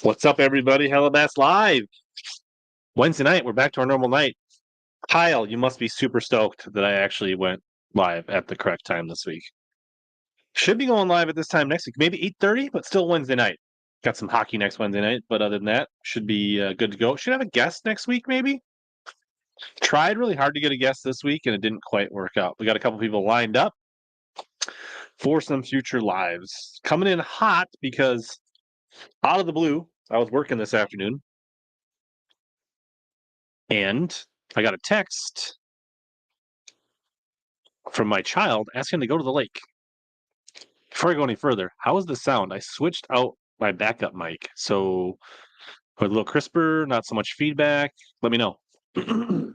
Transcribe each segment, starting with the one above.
What's up, everybody? HellaBass live. Wednesday night, we're back to our normal night. Kyle, you must be super stoked that I actually went live at the correct time this week. Should be going live at this time next week, maybe 8:30, but still Wednesday night. Got some hockey next Wednesday night, but other than that, should be good to go. Should have a guest next week, maybe. Tried really hard to get a guest this week, and it didn't quite work out. We got a couple people lined up for some future lives. Coming in hot because out of the blue, I was working this afternoon, and I got a text from my child asking to go to the lake. Before I go any further, how is the sound? I switched out my backup mic, so a little crisper, not so much feedback. Let me know. And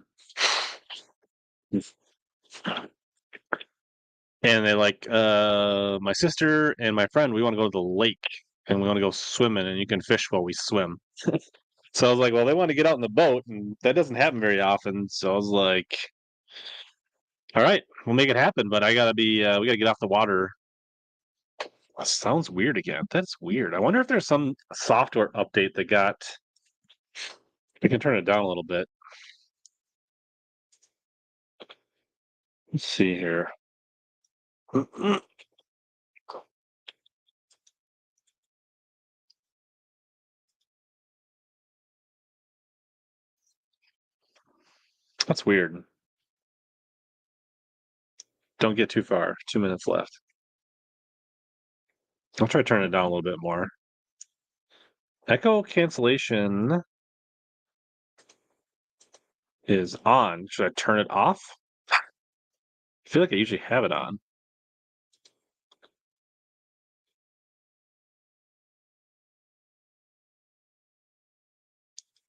they like my sister and my friend, we want to go to the lake and we want to go swimming and you can fish while we swim. So I was like, well, they want to get out in the boat and that doesn't happen very often. So I was like, all right, we'll make it happen, but I gotta be we gotta get off the water. That sounds weird again. That's weird. I wonder if there's some software update that got. We can turn it down a little bit. Let's see here. That's weird. Don't get too far. 2 minutes left. I'll try to turn it down a little bit more. Echo cancellation is on. Should I turn it off? I feel like I usually have it on.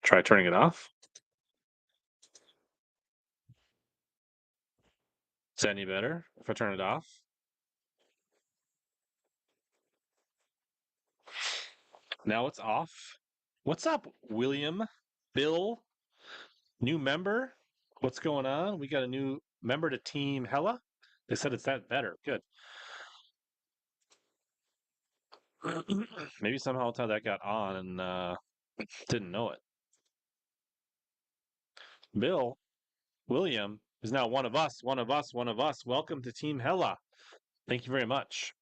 Try turning it off. Is that any better if I turn it off? Now it's off. What's up, William? Bill? New member? What's going on? We got a new member to Team Hella. They said it's that better. Good. Maybe somehow how that got on and didn't know it. Bill, William is now one of us, one of us, one of us. Welcome to Team Hella. Thank you very much.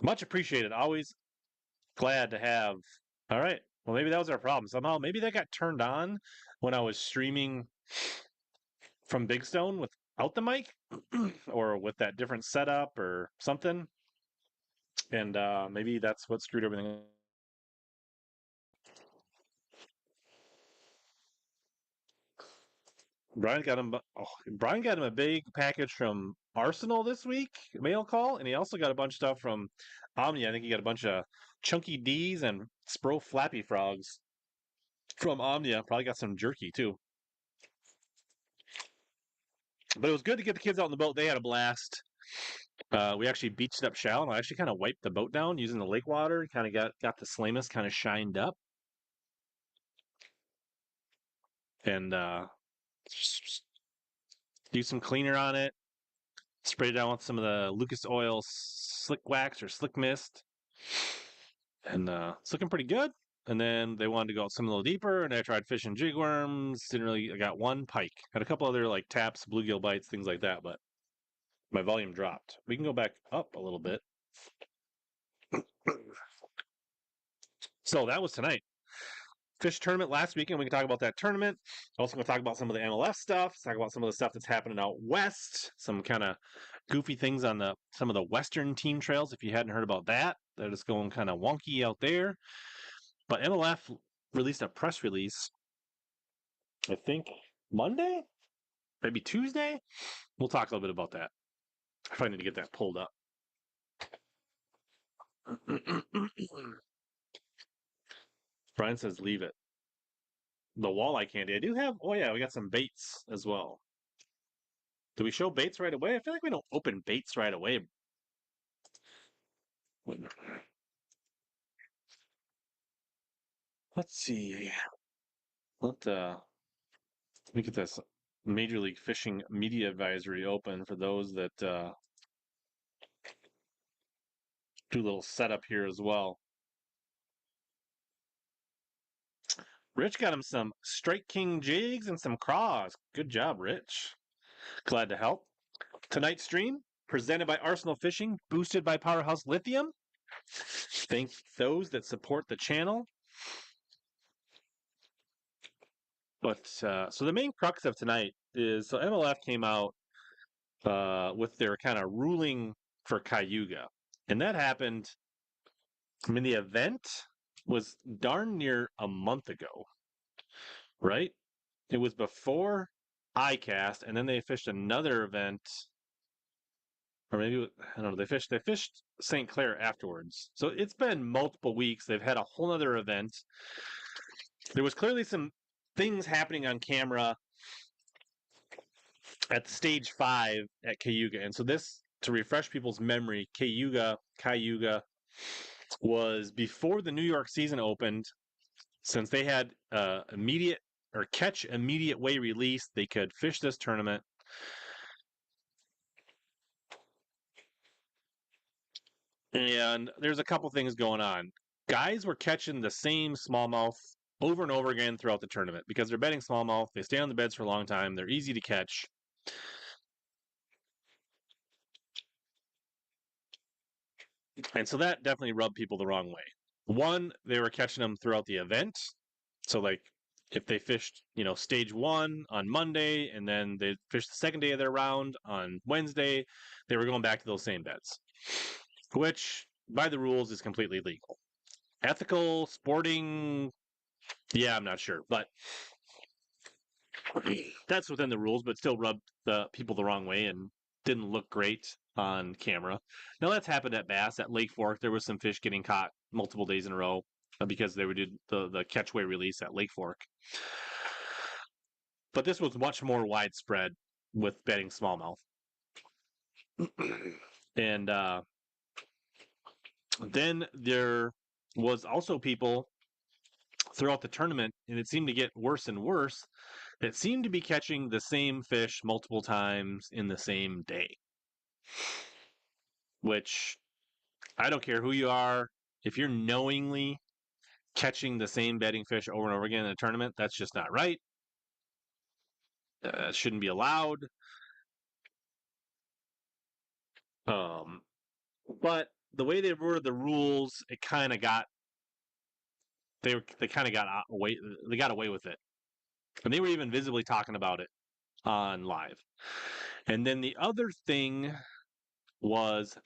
Much appreciated. Always glad to have. All right. Well, maybe that was our problem. Somehow, maybe that got turned on when I was streaming from Big Stone without the mic or with that different setup or something. And maybe that's what screwed everything up. Brian got him a big package from Arsenal this week, mail call, and he also got a bunch of stuff from Omnia. I think he got a bunch of chunky D's and Spro Flappy Frogs from Omnia. Probably got some jerky too. But it was good to get the kids out on the boat. They had a blast. We actually beached up shallow. And I actually kind of wiped the boat down using the lake water. Kind of got the Slamus kind of shined up, and do some cleaner on it. Sprayed it down with some of the Lucas Oil Slick Wax or Slick Mist, and it's looking pretty good. And then they wanted to go some a little deeper, and I tried fishing jigworms. Didn't really. I got one pike. Had a couple other like taps, bluegill bites, things like that, but my volume dropped. We can go back up a little bit. So that was tonight. Fish tournament last weekend. We can talk about that tournament. Also, going to talk about some of the MLF stuff. Talk about some of the stuff that's happening out west. Some kind of goofy things on some of the western team trails. If you hadn't heard about that, they're just going kind of wonky out there. But MLF released a press release. I think Monday, maybe Tuesday. We'll talk a little bit about that. If I need to get that pulled up. Brian says leave it. The walleye candy. I do have. Oh yeah, we got some baits as well. Do we show baits right away? I feel like we don't open baits right away. Let's see. Let me get this Major League Fishing Media Advisory open for those that do a little setup here as well. Rich got him some Strike King jigs and some craws. Good job, Rich. Glad to help. Tonight's stream, presented by Arsenal Fishing, boosted by Powerhouse Lithium. Thank those that support the channel. But so the main crux of tonight is so MLF came out with their kind of ruling for Cayuga, and that happened. I mean, the event was darn near a month ago, right? It was before ICAST, and then they fished another event, or maybe I don't know. They fished St. Clair afterwards, so it's been multiple weeks. They've had a whole other event. There was clearly some things happening on camera at stage 5 at Cayuga, and so this, to refresh people's memory, Cayuga was before the New York season opened. Since they had immediate or catch immediate way release, they could fish this tournament. And there's a couple things going on. Guys were catching the same smallmouth over and over again throughout the tournament because they're bedding smallmouth. They stay on the beds for a long time. They're easy to catch. And so that definitely rubbed people the wrong way. One, they were catching them throughout the event. So, like, if they fished, stage 1 on Monday and then they fished the second day of their round on Wednesday, they were going back to those same beds, which by the rules is completely legal. Ethical, sporting, yeah, I'm not sure, but that's within the rules, but still rubbed the people the wrong way and didn't look great on camera. Now that's happened at Bass at Lake Fork. There was some fish getting caught multiple days in a row because they would do the catchway release at Lake Fork. But this was much more widespread with bedding smallmouth. And then there was also people throughout the tournament, and it seemed to get worse and worse, that seemed to be catching the same fish multiple times in the same day. Which, I don't care who you are, if you're knowingly catching the same bedding fish over and over again in a tournament, that's just not right. It shouldn't be allowed. But the way they worded the rules, it kind of got they kind of got away. They got away with it, and they were even visibly talking about it on live. And then the other thing was,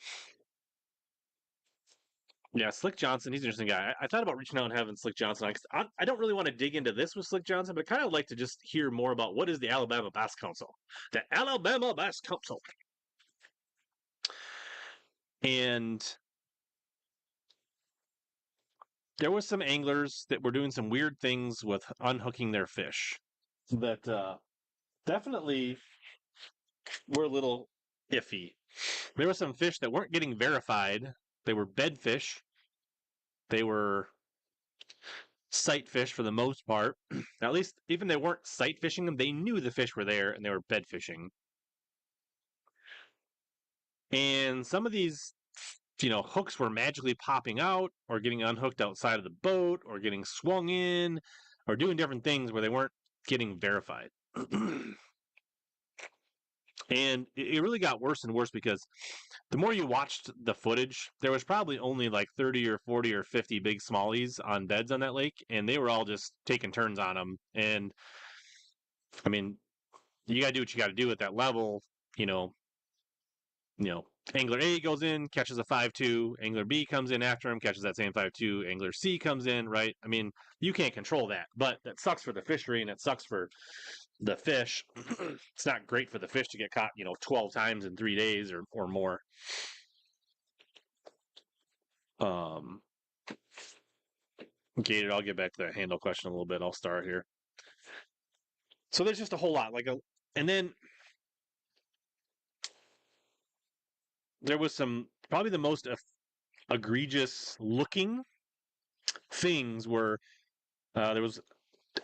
yeah, Slick Johnson. He's an interesting guy. I thought about reaching out and having Slick Johnson. I don't really want to dig into this with Slick Johnson, but I kind of like to just hear more about what is the Alabama Bass Council. The Alabama Bass Council. And there was some anglers that were doing some weird things with unhooking their fish that definitely were a little iffy. There were some fish that weren't getting verified. They were bed fish. They were sight fish for the most part. At least, even they weren't sight fishing them, they knew the fish were there and they were bed fishing. And some of these, hooks were magically popping out or getting unhooked outside of the boat or getting swung in or doing different things where they weren't getting verified. And it really got worse and worse because the more you watched the footage, there was probably only like 30 or 40 or 50 big smallies on beds on that lake, and they were all just taking turns on them. And I mean, you got to do what you got to do at that level. You know, Angler A goes in, catches a 5.2. Angler B comes in after him, catches that same 5.2. Angler C comes in, right? I mean, you can't control that, but that sucks for the fishery and it sucks for the fish. It's not great for the fish to get caught, 12 times in 3 days or more. Gated, I'll get back to that handle question a little bit. I'll start here. So there's just a whole lot, and then there was some probably the most egregious looking things were there was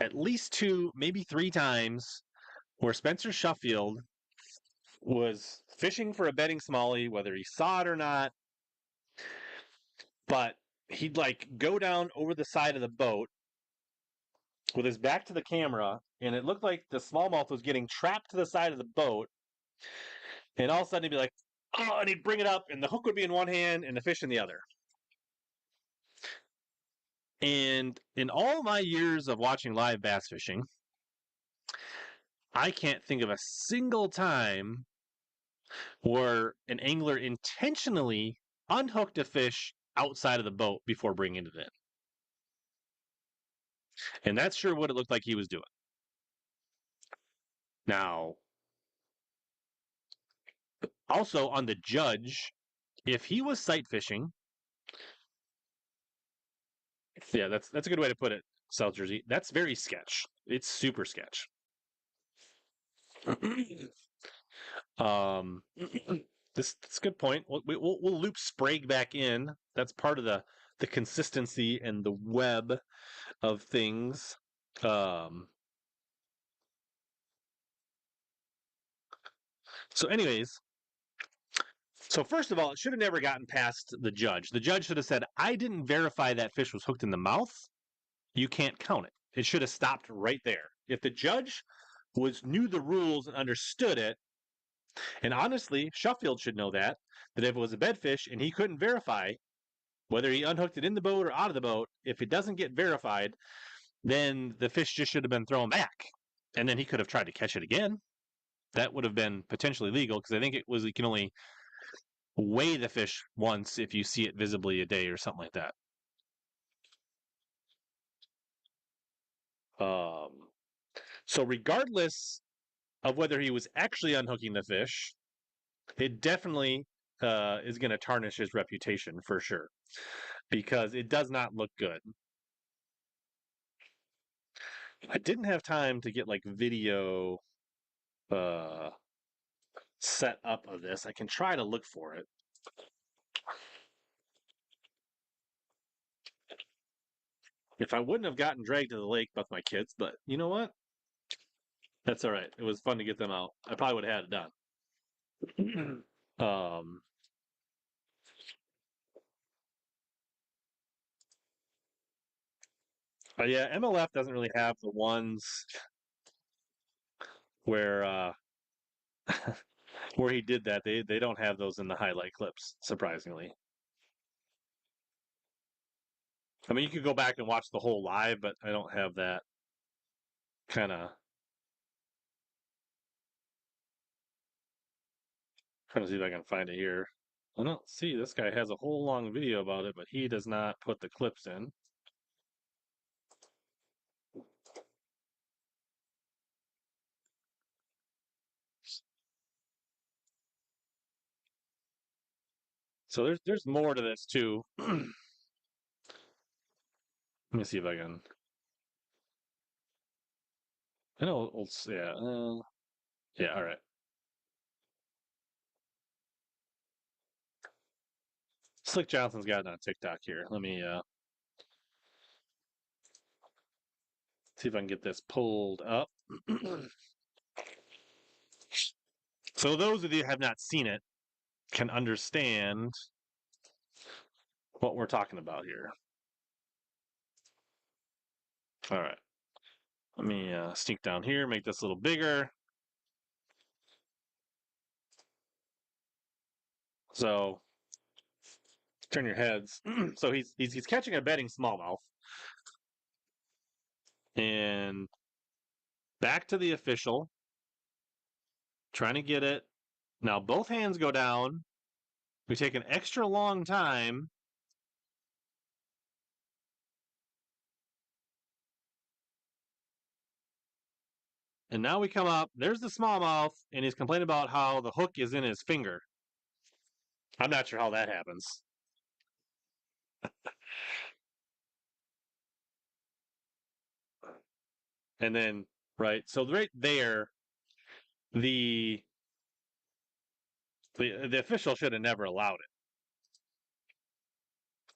at least 2, maybe 3 times where Spencer Shuffield was fishing for a bedding smallie, whether he saw it or not, but he'd go down over the side of the boat with his back to the camera, and it looked like the smallmouth was getting trapped to the side of the boat. And all of a sudden he'd be like, oh, and he'd bring it up, and the hook would be in one hand and the fish in the other. And in all my years of watching live bass fishing, I can't think of a single time where an angler intentionally unhooked a fish outside of the boat before bringing it in. And that's sure what it looked like he was doing. Now, also on the judge, if he was sight fishing, yeah, that's a good way to put it, South Jersey. That's very sketch. It's super sketch. This is a good point. We'll loop Sprague back in. That's part of the consistency and the web of things. So, anyways, so first of all, it should have never gotten past the judge. The judge should have said, "I didn't verify that fish was hooked in the mouth. You can't count it." It should have stopped right there. If the judge knew the rules and understood it, and honestly, Sheffield should know that if it was a bedfish and he couldn't verify whether he unhooked it in the boat or out of the boat, if it doesn't get verified, then the fish just should have been thrown back. And then he could have tried to catch it again. That would have been potentially legal because I think it was you can only weigh the fish once if you see it visibly a day or something like that. So regardless of whether he was actually unhooking the fish, it definitely is going to tarnish his reputation for sure because it does not look good. I didn't have time to get like video uh, set up of this. I can try to look for it. If I wouldn't have gotten dragged to the lake with my kids, but you know what? That's all right. It was fun to get them out. I probably would have had it done. um, but yeah, MLF doesn't really have the ones where where he did that. They don't have those in the highlight clips, surprisingly. I mean, you could go back and watch the whole live, but I don't have that kind of. Trying to see if I can find it here. I don't see this guy has a whole long video about it, but he does not put the clips in. So there's more to this too. Let me see if I can. I know, yeah, yeah. All right. Slick Johnson's got it on TikTok here. Let me see if I can get this pulled up. So those of you who have not seen it can understand what we're talking about here. All right. Let me sneak down here, make this a little bigger. So turn your heads. So he's catching a bedding smallmouth, and back to the official, trying to get it. Now both hands go down. We take an extra long time. And now we come up. There's the smallmouth, and he's complaining about how the hook is in his finger. I'm not sure how that happens. And then, right, so right there, the the official should have never allowed it.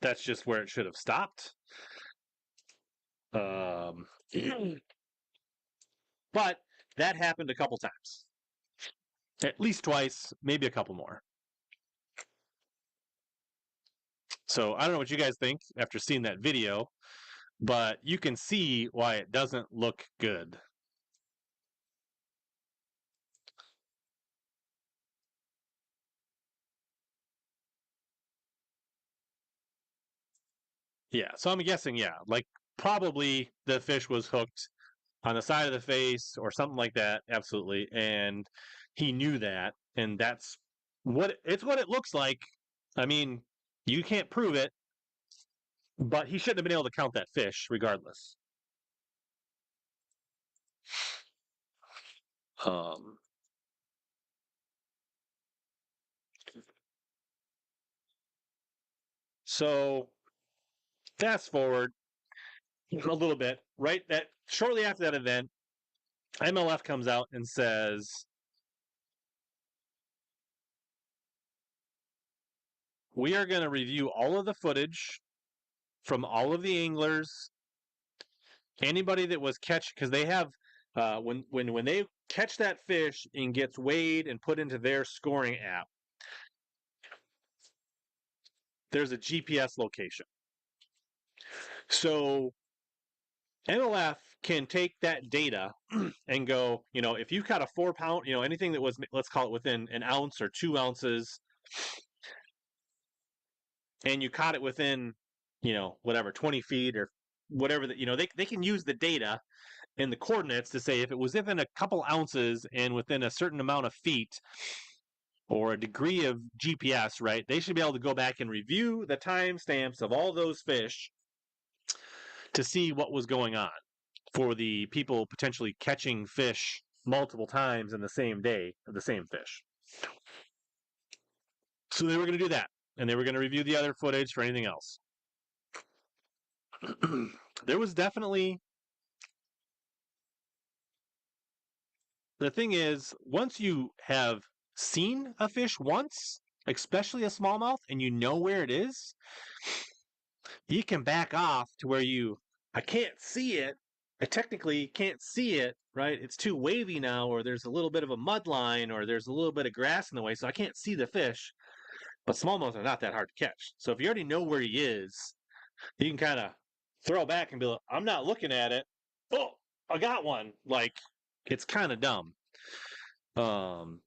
That's just where it should have stopped. Um, but that happened a couple times, at least twice, maybe a couple more. So I don't know what you guys think after seeing that video, but you can see why it doesn't look good. Yeah, so I'm guessing, yeah, like probably the fish was hooked on the side of the face or something like that. Absolutely, and he knew that, and that's what it looks like. I mean, you can't prove it, but he shouldn't have been able to count that fish, regardless. Um, so fast forward a little bit, right? That shortly after that event, MLF comes out and says, we are going to review all of the footage from all of the anglers, anybody that was catch, because they have when they catch that fish and gets weighed and put into their scoring app, there's a GPS location. So MLF can take that data and go, if you caught a 4 pound, anything that was, let's call it within an ounce or 2 ounces, and you caught it within, whatever, 20 feet or whatever that, they can use the data and the coordinates to say if it was within a couple ounces and within a certain amount of feet or a degree of GPS, right? They should be able to go back and review the timestamps of all those fish to see what was going on for the people potentially catching fish multiple times in the same day of the same fish. So they were going to do that, and they were going to review the other footage for anything else. There was definitely, the thing is, once you have seen a fish once, especially a smallmouth, and you know where it is, you can back off to where I can't see it. I technically can't see it, right? It's too wavy now, or there's a little bit of a mud line, or there's a little bit of grass in the way, so I can't see the fish. But smallmouths are not that hard to catch. So if you already know where he is, you can kind of throw back and be like, I'm not looking at it. Oh, I got one. Like, it's kind of dumb. Um,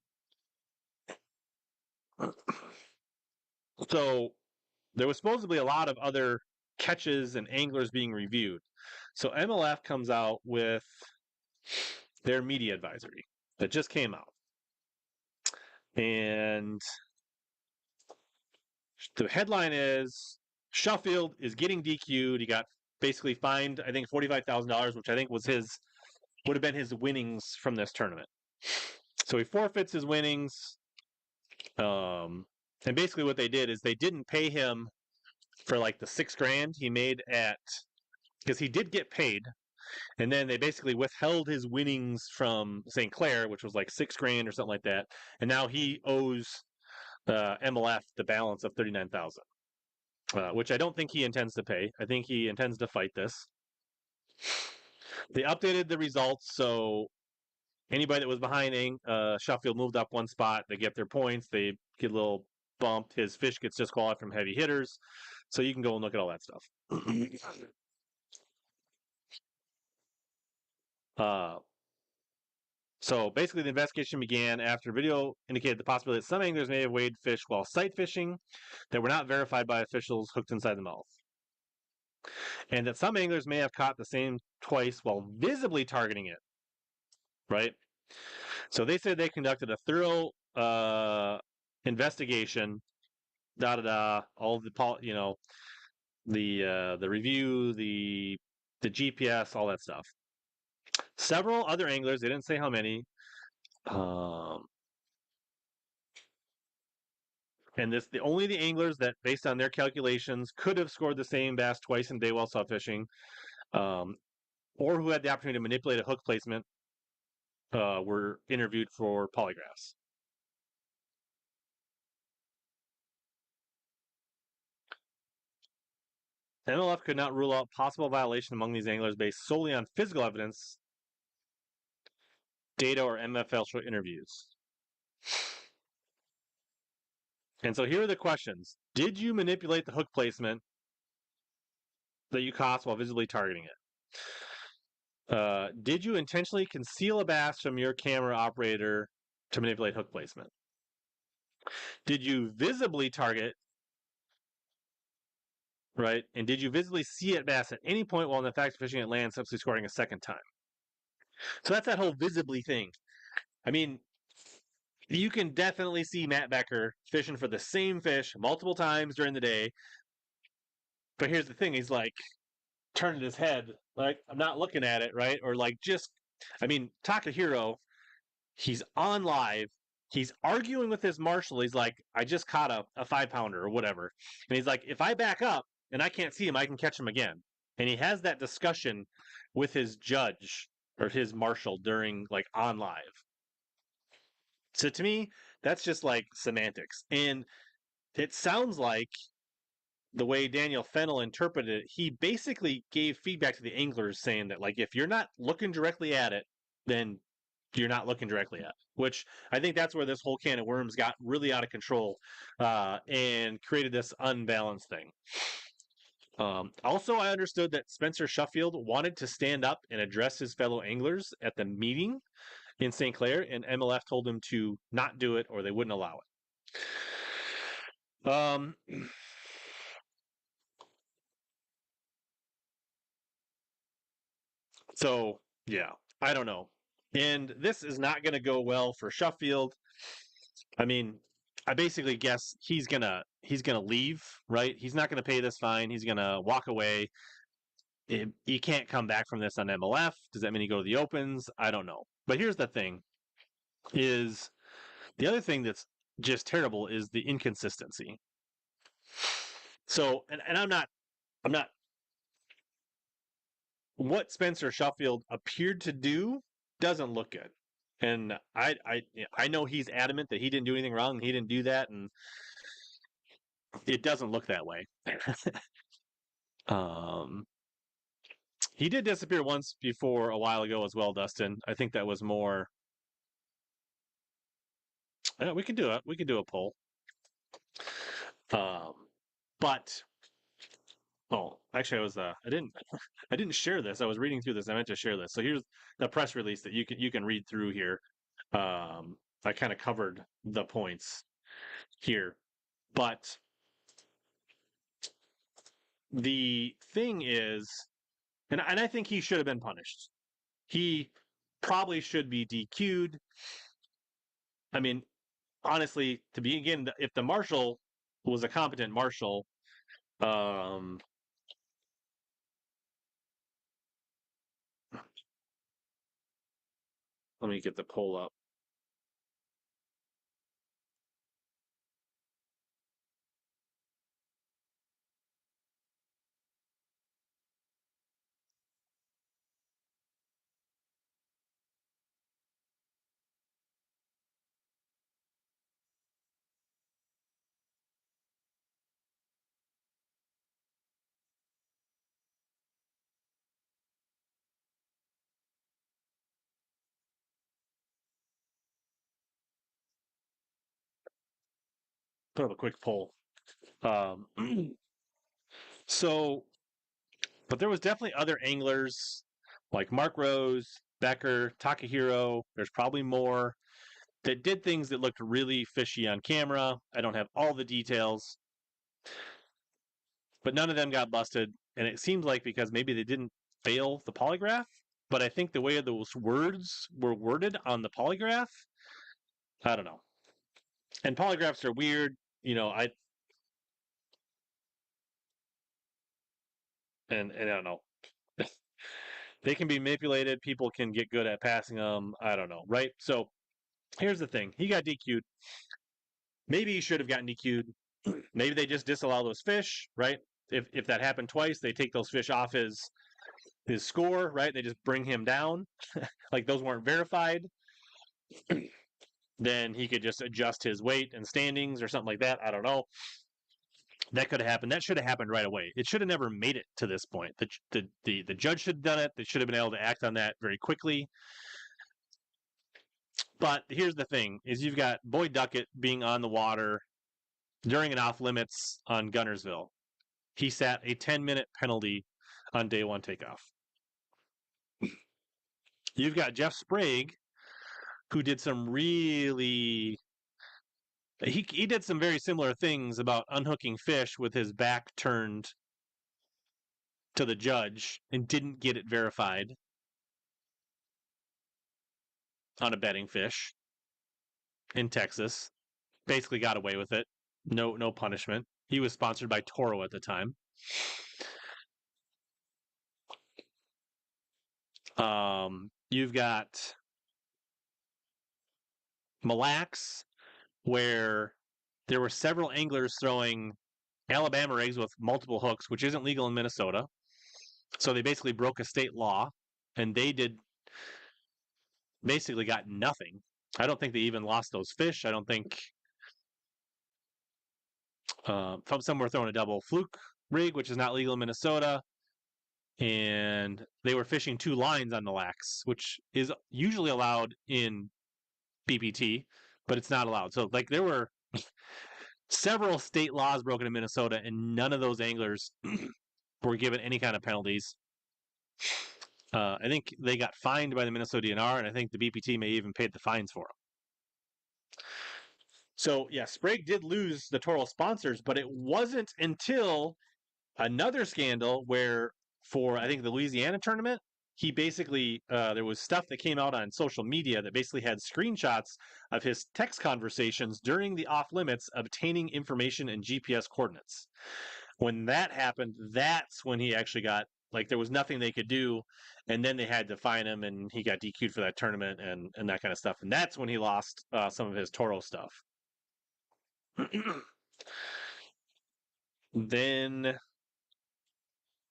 so there was supposedly a lot of other catches and anglers being reviewed. So MLF comes out with their media advisory that just came out. And the headline is Sheffield is getting DQ'd. He got basically fined, I think, $45,000, which I think would have been his winnings from this tournament. So he forfeits his winnings. And basically what they did is they didn't pay him for like the $6,000 he made because he did get paid. And then they basically withheld his winnings from St. Clair, which was like $6,000 or something like that. And now he owes MLF the balance of 39,000, which I don't think he intends to pay. I think he intends to fight this. They updated the results, so anybody that was behind Sheffield moved up one spot. They get their points. They get a little bumped. His fish gets disqualified from heavy hitters. So you can go and look at all that stuff. uh, so basically, the investigation began after video indicated the possibility that some anglers may have weighed fish while sight fishing that were not verified by officials hooked inside the mouth, and that some anglers may have caught the same twice while visibly targeting it. Right. So they said they conducted a thorough investigation. Da da da. All the the review, the GPS, all that stuff. Several other anglers. They didn't say how many. Um, and only the anglers that, based on their calculations, could have scored the same bass twice in day while saw fishing, um, or who had the opportunity to manipulate a hook placement, were interviewed for polygraphs. MLF could not rule out possible violation among these anglers based solely on physical evidence, data, or MFL interviews. And so here are the questions. Did you manipulate the hook placement that you caught while visibly targeting it? Did you intentionally conceal a bass from your camera operator to manipulate hook placement? Did you visibly target, right? And did you visibly see it bass at any point while in the fact fishing at land, subsequently scoring a second time? So that's that whole visibly thing. I mean, you can definitely see Matt Becker fishing for the same fish multiple times during the day. But here's the thing: he's like turning his head, like I'm not looking at it, right? Or like just, I mean, Takahiro, he's on live. He's arguing with his marshal. He's like, I just caught a 5-pounder or whatever. And he's like, if I back up and I can't see him, I can catch him again. And he has that discussion with his judge or his marshal during like on live. So to me, that's just like semantics. And it sounds like the way Daniel Fennell interpreted it, he basically gave feedback to the anglers saying that like if you're not looking directly at it, then you're not looking directly at it. Which I think that's where this whole can of worms got really out of control and created this unbalanced thing. Also, I understood that Spencer Sheffield wanted to stand up and address his fellow anglers at the meeting in St. Clair, and MLF told him to not do it or they wouldn't allow it. So yeah, I don't know. And this is not going to go well for Sheffield. I mean, I basically guess he's gonna leave, right? He's not gonna pay this fine. He's gonna walk away. You can't come back from this on MLF. Does that mean he go to the Opens? I don't know. But here's the thing: is the other thing that's just terrible is the inconsistency. So, and I'm not what Spencer Sheffield appeared to do doesn't look good. And I know he's adamant that he didn't do anything wrong. He didn't do that, and it doesn't look that way. um, he did disappear once before a while ago as well, Dustin. I think that was more. Yeah, we could do it. We could do a poll. Um, but oh, actually, I didn't share this. I was reading through this. I meant to share this. So here's the press release that you can read through here. I kind of covered the points here, but the thing is, and I think he should have been punished. He probably should be DQ'd. I mean, honestly, to begin, if the marshal was a competent marshal, um, let me get the poll up. Put up a quick poll. Um, so, but there was definitely other anglers like Mark Rose, Becker, Takahiro. There's probably more that did things that looked really fishy on camera. I don't have all the details, but none of them got busted. And it seems like because maybe they didn't fail the polygraph, but I think the way those words were worded on the polygraph, I don't know. And polygraphs are weird. And I don't know. They can be manipulated. People can get good at passing them. I don't know, right? So here's the thing: he got DQ'd. Maybe he should have gotten DQ'd. Maybe they just disallow those fish, right? If that happened twice, they take those fish off his score, right? They just bring him down. Like those weren't verified. Then he could just adjust his weight and standings or something like that. I don't know. That could have happened. That should have happened right away. It should have never made it to this point. The judge should have done it. They should have been able to act on that very quickly. But here's the thing: is you've got Boyd Duckett being on the water during an off limits on Gunnersville. He sat a 10-minute penalty on day one takeoff. You've got Jeff Sprague, who did some really he did some very similar things about unhooking fish with his back turned to the judge and didn't get it verified on a betting fish in Texas. Basically got away with it. No punishment. He was sponsored by Toro at the time. You've got Mille Lacs, where there were several anglers throwing Alabama rigs with multiple hooks, which isn't legal in Minnesota. So they basically broke a state law, and they did basically got nothing. I don't think they even lost those fish. I don't think some were throwing a double fluke rig, which is not legal in Minnesota, and they were fishing two lines on the lax, which is usually allowed in BPT, but it's not allowed. So like there were several state laws broken in Minnesota, and none of those anglers were given any kind of penalties. I think they got fined by the Minnesota DNR, and I think the BPT may even paid the fines for them. So yeah, Sprague did lose the Toro sponsors, but it wasn't until another scandal where, for I think the Louisiana tournament, he basically there was stuff that came out on social media that basically had screenshots of his text conversations during the off limits obtaining information and GPS coordinates. When that happened, that's when he actually got like there was nothing they could do, and then they had to fine him, and he got DQ'd for that tournament and that kind of stuff. And that's when he lost some of his Toro stuff. Then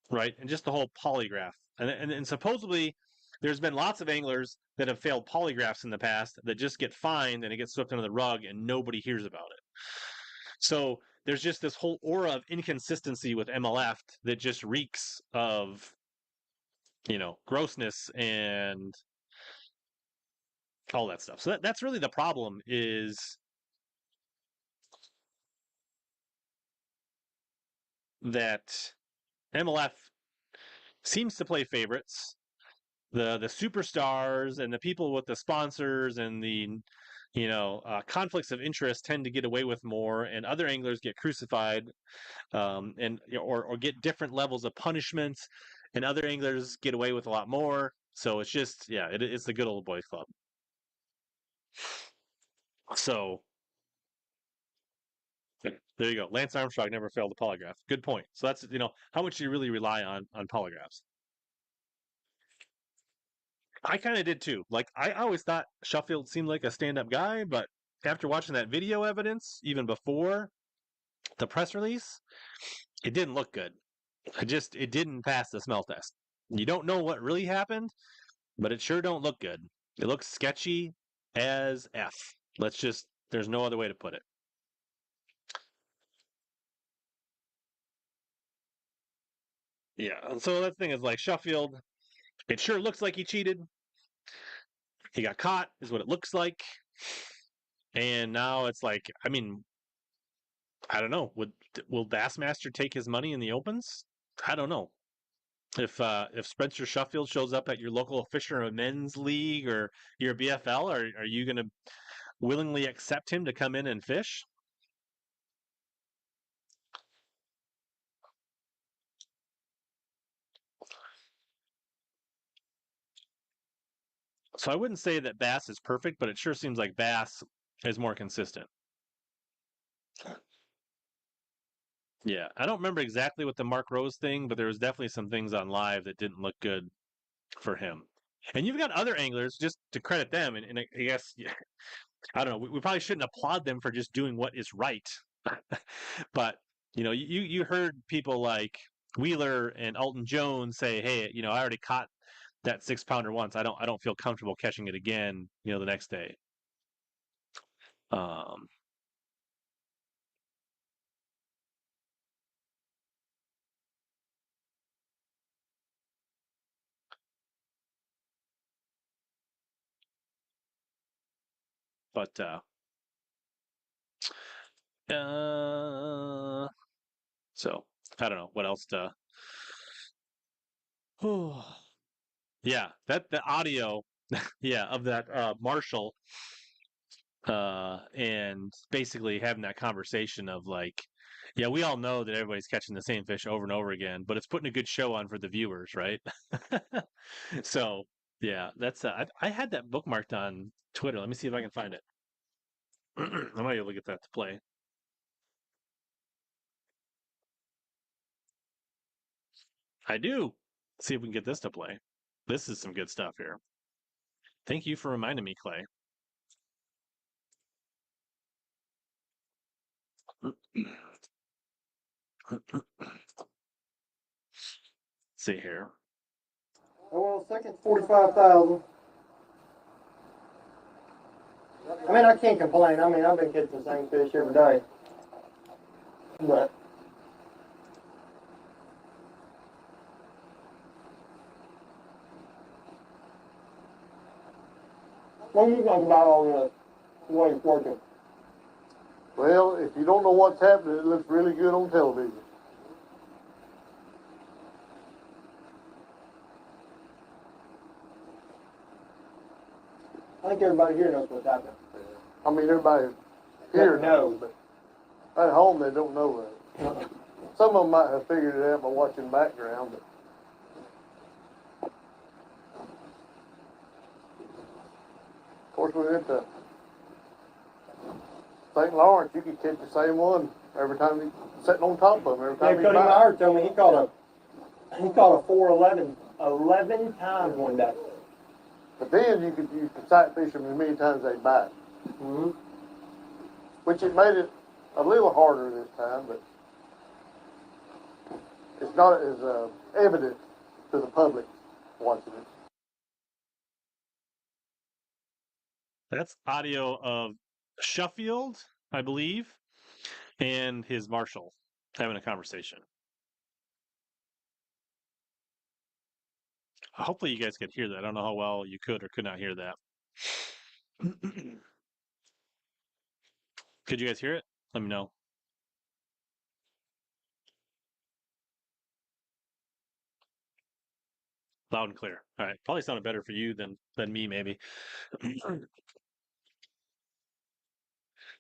right, and just the whole polygraph, and supposedly there's been lots of anglers that have failed polygraphs in the past that just get fined and it gets swept under the rug and nobody hears about it. So there's just this whole aura of inconsistency with MLF that just reeks of grossness and all that stuff. So that's really the problem is that MLF seems to play favorites. The superstars and the people with the sponsors and the conflicts of interest tend to get away with more, and other anglers get crucified, and or get different levels of punishments, and other anglers get away with a lot more. So it's just it's the good old boys club. So there you go. Lance Armstrong never failed a polygraph. Good point. So that's how much do you really rely on polygraphs? I kind of did too. Like I always thought Sheffield seemed like a stand-up guy, but after watching that video evidence, even before the press release, it didn't look good. It didn't pass the smell test. You don't know what really happened, but it sure don't look good. It looks sketchy as F. There's no other way to put it. Yeah. And so that thing is like Sheffield, it sure looks like he cheated. He got caught, is what it looks like. And now it's like, I mean, I don't know. Will Bassmaster take his money in the opens? I don't know. If Spencer Sheffield shows up at your local fishermen's league or your BFL, are you going to willingly accept him to come in and fish? So I wouldn't say that Bass is perfect, but it sure seems like Bass is more consistent. Yeah, I don't remember exactly what the Mark Rose thing, but there was definitely some things on live that didn't look good for him. And you've got other anglers, just to credit them, and I guess I don't know. We probably shouldn't applaud them for just doing what is right, but you heard people like Wheeler and Alton Jones say, "Hey, I already caught that 6-pounder once. I don't feel comfortable catching it again. The next day." Um, but so I don't know what else to Yeah, that the audio, yeah, of that Marshall, and basically having that conversation of like, yeah, we all know that everybody's catching the same fish over and over again, but it's putting a good show on for the viewers, right? So, yeah, that's I had that bookmarked on Twitter. Let me see if I can find it. I might be able to get that to play. I do. See if we can get this to play. This is some good stuff here. Thank you for reminding me, Clay. See here. Oh, well, second's 45,000. I mean, I can't complain. I mean, I've been catching the same fish every day. But what do you think about all the way it's working? Well, if you don't know what's happening, it looks really good on television. I think everybody here knows what's happening. I mean, everybody here knows, but at home they don't know that. Some of them might have figured it out by watching background, but of course we went to St. Lawrence, you could catch the same one every time he's sitting on top of him. Every time Cody Myers told me he caught a 411 11 times one day. But then you could sight fish them as many times as they bite. Mm-hmm. Which it made it a little harder this time, but it's not as evident to the public watching it. That's audio of Sheffield, I believe, and his marshal having a conversation. Hopefully, you guys could hear that. I don't know how well you could or could not hear that. Could you guys hear it? Let me know. Loud and clear. All right. Probably sounded better for you than me, maybe.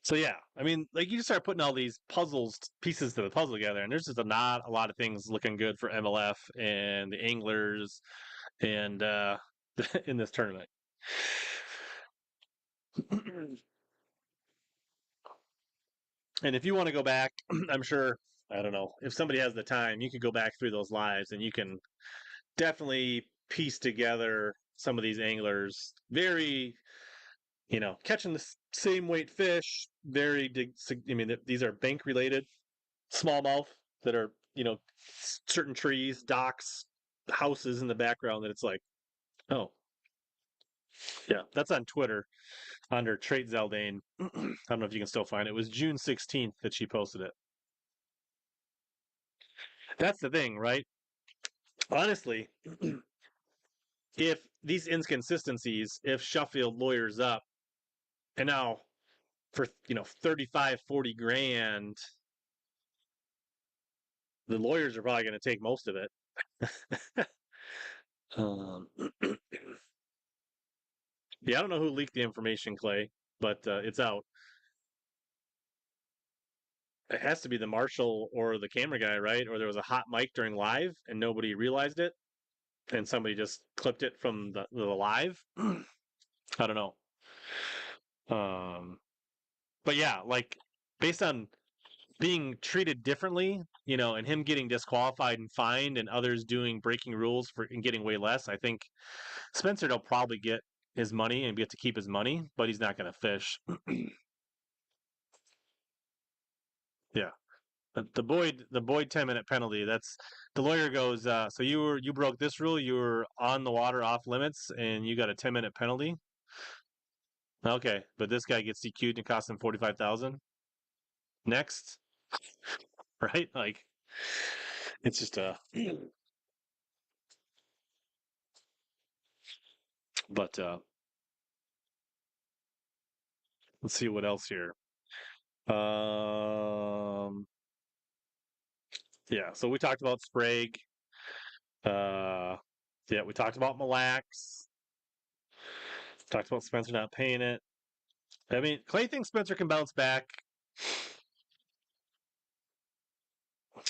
So yeah, I mean, like you just start putting all these pieces to the puzzle together, and there's just not a lot of things looking good for MLF and the anglers and in this tournament. And if you want to go back, I'm sure, I don't know, if somebody has the time, you could go back through those lives and you can definitely piece together some of these anglers very, catching the same weight fish, I mean, these are bank related smallmouth that are, certain trees, docks, houses in the background that it's like, oh, yeah, that's on Twitter under Trait Zaldane. I don't know if you can still find it. It was June 16th that she posted it. That's the thing, right? Honestly, if these inconsistencies, if Sheffield lawyers up and now for 35, 40 grand, the lawyers are probably going to take most of it. um, yeah, I don't know who leaked the information, Clay, but it's out. It has to be the marshal or the camera guy, right? Or there was a hot mic during live and nobody realized it, and somebody just clipped it from the live. I don't know. But yeah, like based on being treated differently, and him getting disqualified and fined, and others doing breaking rules for and getting way less, I think Spencer will probably get his money and get to keep his money, but he's not going to fish. Yeah. The Boyd 10-minute penalty. That's the lawyer goes. So you broke this rule. You were on the water off limits, and you got a 10-minute penalty. Okay, but this guy gets DQ'd and costs him 45,000. Next, right? Like, it's just a. But let's see what else here. Um, yeah. So we talked about Sprague. Yeah, we talked about Mille Lacs. Talked about Spencer not paying it. I mean, Clay thinks Spencer can bounce back.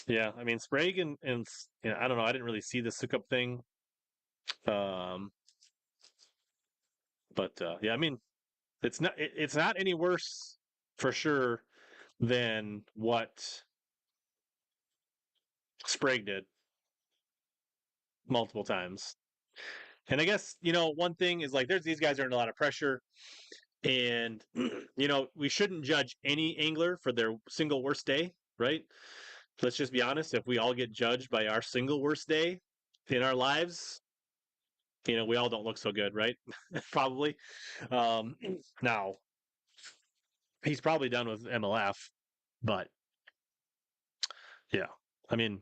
Yeah, I mean, Sprague and I don't know. I didn't really see the Sukup thing. Um, but yeah, I mean, it's not any worse for sure than what Sprague did multiple times. And I guess, one thing is like these guys are under a lot of pressure. And, we shouldn't judge any angler for their single worst day, right? Let's just be honest. If we all get judged by our single worst day in our lives, we all don't look so good, right? Probably. Um, Now, he's probably done with MLF, but yeah, I mean,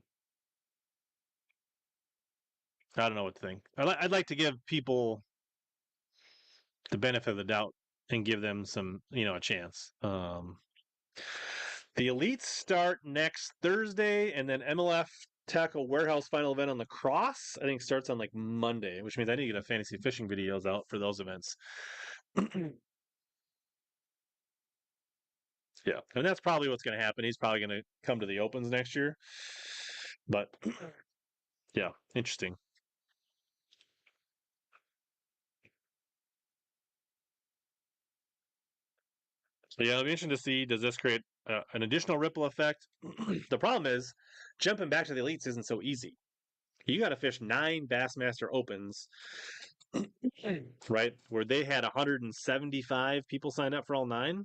I don't know what to think. I'd like to give people the benefit of the doubt and give them some, a chance. The elites start next Thursday, and then MLF Tackle Warehouse final event on the Cross. I think starts on like Monday, which means I need to get a fantasy fishing videos out for those events. Yeah, and that's probably what's going to happen. He's probably going to come to the Opens next year. But yeah, interesting. So yeah, it'll be interesting to see, does this create an additional ripple effect? The problem is jumping back to the elites isn't so easy. You got to fish 9 Bassmaster Opens, right? Where they had 175 people signed up for all 9.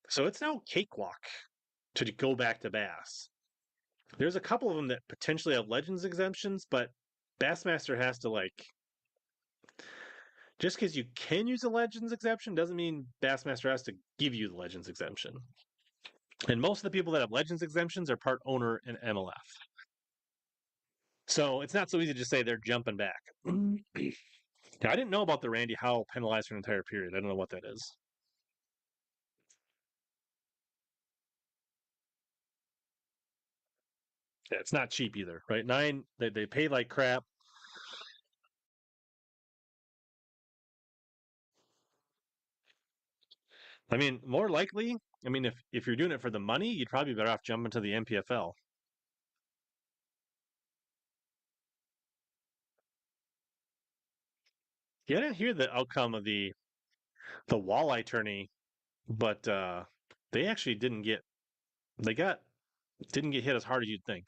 So it's now cakewalk to go back to Bass. There's a couple of them that potentially have Legends exemptions, but Bassmaster has to just because you can use a Legends exemption doesn't mean Bassmaster has to give you the Legends exemption. And most of the people that have Legends exemptions are part owner in MLF. So it's not so easy to just say they're jumping back. I didn't know about the Randy Howell penalized for an entire period. I don't know what that is. Yeah, it's not cheap either, right? 9, they pay like crap. I mean, more likely, I mean, if you're doing it for the money, you'd probably be better off jumping to the MPFL. Yeah, I didn't hear the outcome of the walleye tourney, but they actually didn't get hit as hard as you'd think.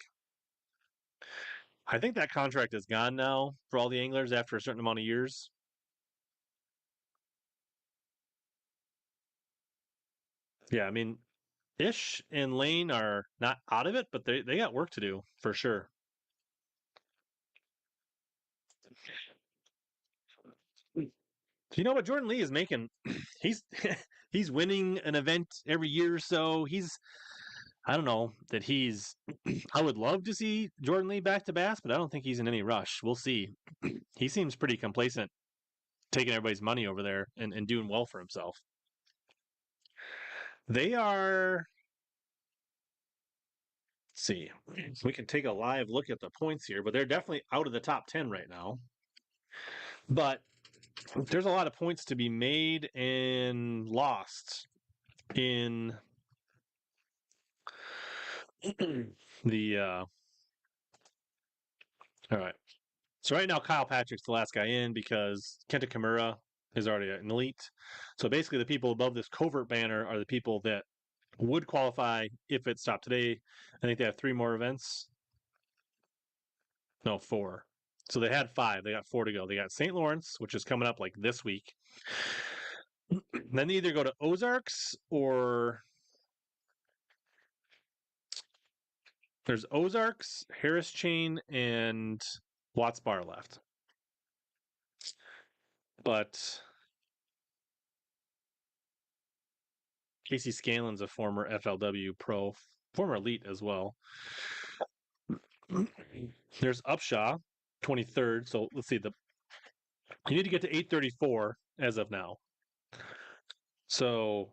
I think that contract is gone now for all the anglers after a certain amount of years. Yeah, I mean, Ish and Lane are not out of it, but they got work to do for sure. You know what Jordan Lee is making? He's he's winning an event every year or so. I don't know that he's. I would love to see Jordan Lee back to Bass, but I don't think he's in any rush. We'll see. He seems pretty complacent, taking everybody's money over there and doing well for himself. They are. Let's see, we can take a live look at the points here, but they're definitely out of the top 10 right now. But there's a lot of points to be made and lost in the. All right. So right now, Kyle Patrick's the last guy in because Kenta Kimura is already an elite. So basically, the people above this covert banner are the people that would qualify if it stopped today. I think they have 3 more events. No, 4. So they had 5. They got 4 to go. They got St. Lawrence, which is coming up like this week. Then they either go to Ozarks or there's Ozarks, Harris Chain, and Watts Bar left. But Casey Scanlon's a former FLW pro, former elite as well. There's Upshaw, 23rd. So let's see. You need to get to 834 as of now. So,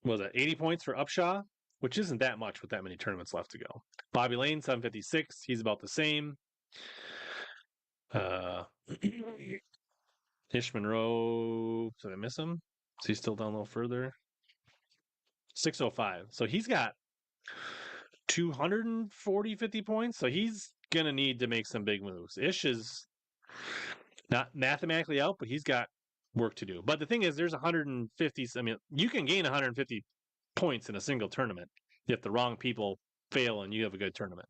what was that 80 points for Upshaw? which isn't that much with that many tournaments left to go. Bobby Lane, 756. He's about the same. Ish Monroe, did I miss him? Is he still down a little further? 605. So he's got 240, 50 points. So he's going to need to make some big moves. Ish is not mathematically out, but he's got work to do. But the thing is, there's 150. I mean, you can gain 150 points in a single tournament if the wrong people fail and you have a good tournament.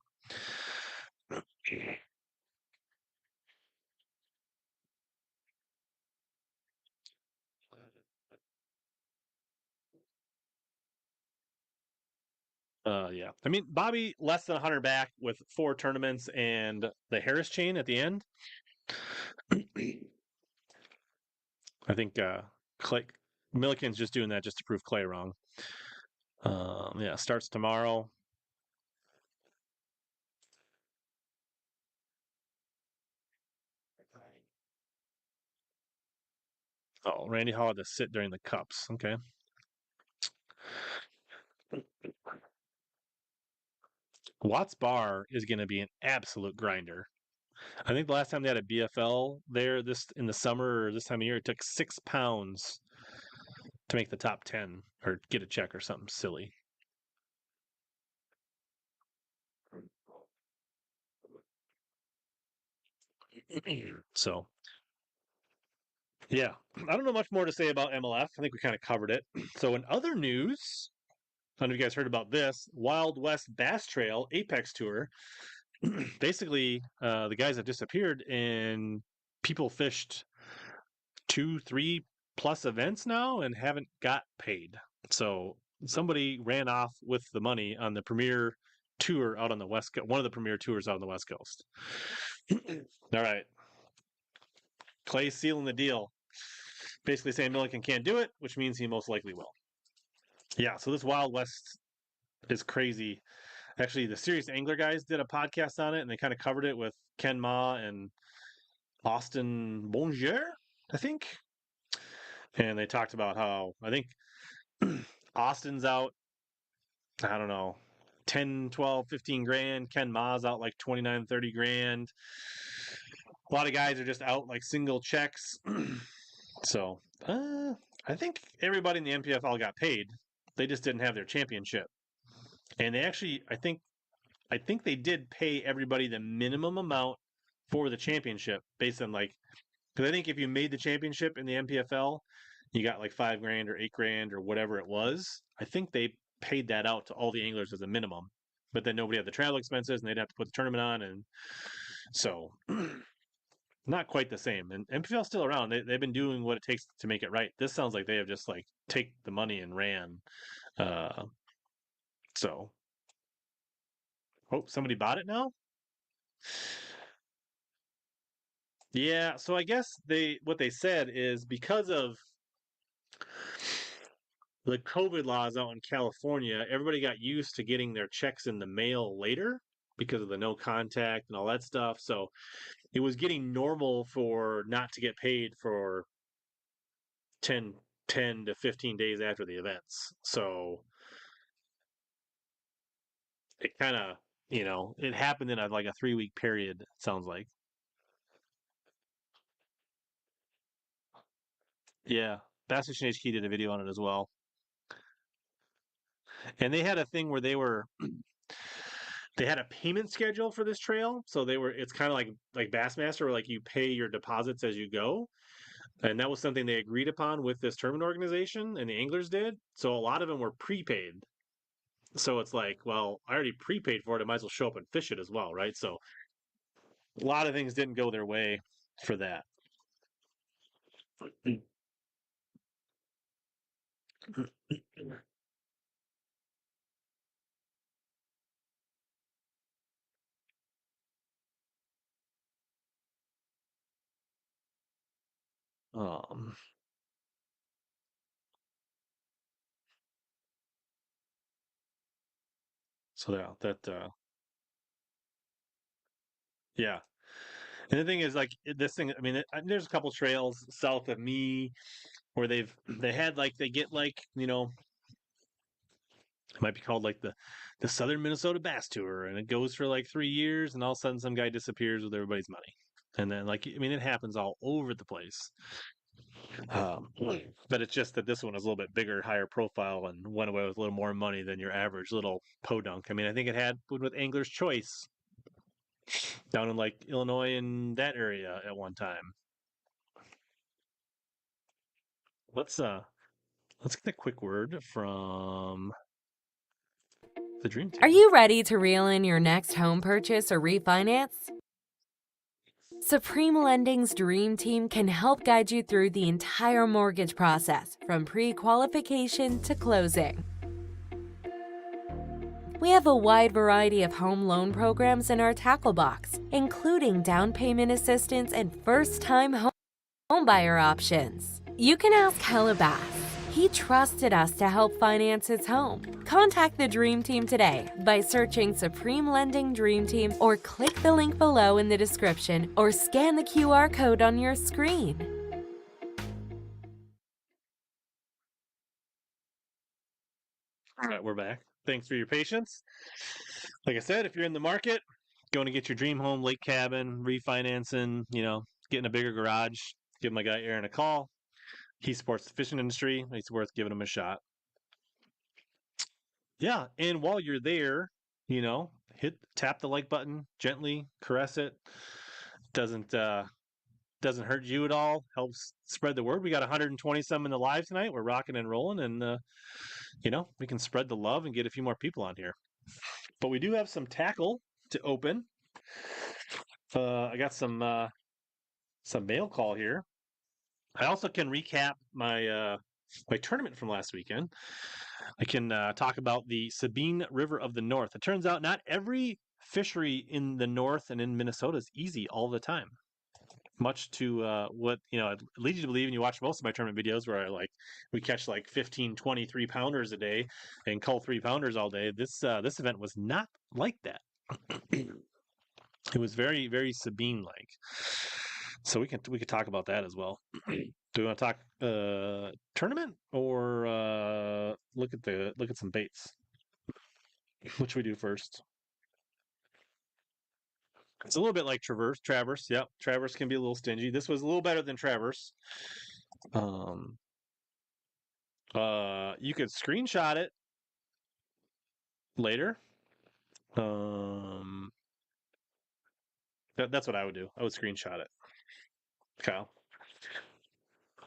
Yeah. I mean, Bobby less than 100 back with 4 tournaments and the Harris chain at the end. I think Clay Milliken's just doing that just to prove Clay wrong. Yeah, starts tomorrow. Oh, Randy Hall had to sit during the cups. Okay. Watts Bar is going to be an absolute grinder. I think the last time they had a BFL there this in the summer or this time of year, it took 6 pounds to make the top 10 or get a check or something silly. So, yeah, I don't know much more to say about MLF. I think we kind of covered it. So, in other news, I don't know if you guys heard about this Wild West Bass Trail Apex Tour. Basically, the guys have disappeared and people fished 2, 3 plus events now and haven't got paid. So somebody ran off with the money on the premier tour out on the West Coast, one of the premier tours out on the West Coast. All right. Clay's sealing the deal. Basically saying Milliken can't do it, which means he most likely will. Yeah, so this Wild West is crazy. Actually, the Serious Angler guys did a podcast on it, and they kind of covered it with Ken Ma and Austin Bonjour, I think. And they talked about how I think Austin's out, I don't know, 10, 12, 15 grand. Ken Ma's out like 29, 30 grand. A lot of guys are just out like single checks. So I think everybody in the NPFL got paid. They just didn't have their championship. And they actually, I think they did pay everybody the minimum amount for the championship based on like, because I think if you made the championship in the NPFL, you got like 5 grand or 8 grand or whatever it was. I think they paid that out to all the anglers as a minimum, but then nobody had the travel expenses and they'd have to put the tournament on, and so not quite the same. And NPFL's still around. They've been doing what it takes to make it right. This sounds like they have just like take the money and ran. Uh, so, oh, somebody bought it now. Yeah, so I guess what they said is because of the COVID laws out in California, everybody got used to getting their checks in the mail later because of the no contact and all that stuff. So it was getting normal for not to get paid for 10 to 15 days after the events. So it kind of, it happened in like a 3-week period, it sounds like. Yeah. Bass Fishing HQ did a video on it as well. And they had a thing where they had a payment schedule for this trail. So it's kind of like Bassmaster where like you pay your deposits as you go. And that was something they agreed upon with this tournament organization and the anglers did. So a lot of them were prepaid. So it's like, well, I already prepaid for it. I might as well show up and fish it as well, right? So a lot of things didn't go their way for that. Um, so yeah. And the thing is, like this thing. I mean, there's a couple trails south of me where they had like they get like It might be called like the Southern Minnesota Bass Tour, and it goes for like 3 years, and all of a sudden some guy disappears with everybody's money. And then, like, I mean, it happens all over the place. Um, but it's just that this one was a little bit bigger, higher profile, and went away with a little more money than your average little podunk. I mean, I think it had with Angler's Choice down in like Illinois and that area at one time. Let's get a quick word from the Dream Are Team. you ready to reel in your next home purchase or refinance? Supreme Lending's Dream Team can help guide you through the entire mortgage process, from pre-qualification to closing. We have a wide variety of home loan programs in our tackle box, including down payment assistance and first-time home buyer options. You can ask HellaBass. He trusted us to help finance his home. Contact the Dream Team today by searching Supreme Lending Dream Team, or click the link below in the description, or scan the QR code on your screen. All right, we're back. Thanks for your patience. Like I said, if you're in the market, going to get your dream home, lake cabin, refinancing, getting a bigger garage, give my guy Aaron a call. He supports the fishing industry. It's worth giving him a shot. Yeah, and while you're there, tap the like button gently, caress it. Doesn't hurt you at all. Helps spread the word. We got 120 some in the live tonight. We're rocking and rolling, and we can spread the love and get a few more people on here. But we do have some tackle to open. I got some mail call here. I also can recap my tournament from last weekend. I can talk about the Sabine River of the North. It turns out not every fishery in the North and in Minnesota is easy all the time. Much to what it leads you to believe, and you watch most of my tournament videos where we catch like 15, 20 3-pounders a day and cull 3-pounders all day. This event was not like that. It was very, very Sabine like. So we could talk about that as well. Do we want to talk tournament or look at some baits? Which we do first? It's a little bit like Traverse. Yep, Traverse can be a little stingy. This was a little better than Traverse. You could screenshot it later. That's what I would do. I would screenshot it, Kyle.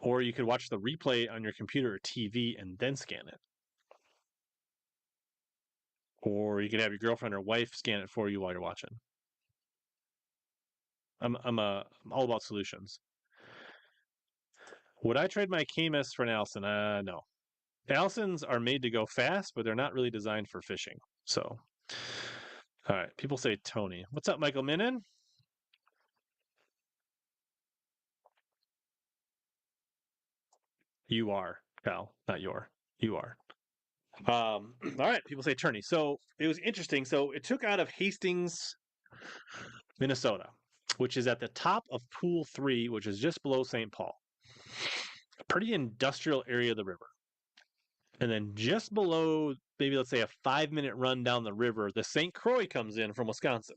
Or you could watch the replay on your computer or TV and then scan it. Or you could have your girlfriend or wife scan it for you while you're watching. I'm all about solutions. Would I trade my KMS for an Allison? No. Allisons are made to go fast, but they're not really designed for fishing. So, all right. People say Tony. What's up, Michael Minnan? You are, Cal, not your. You are. All right. People say Turney. So it was interesting. So it took out of Hastings, Minnesota, which is at the top of Pool 3, which is just below St. Paul. A pretty industrial area of the river. And then just below, maybe let's say a 5-minute run down the river, the St. Croix comes in from Wisconsin.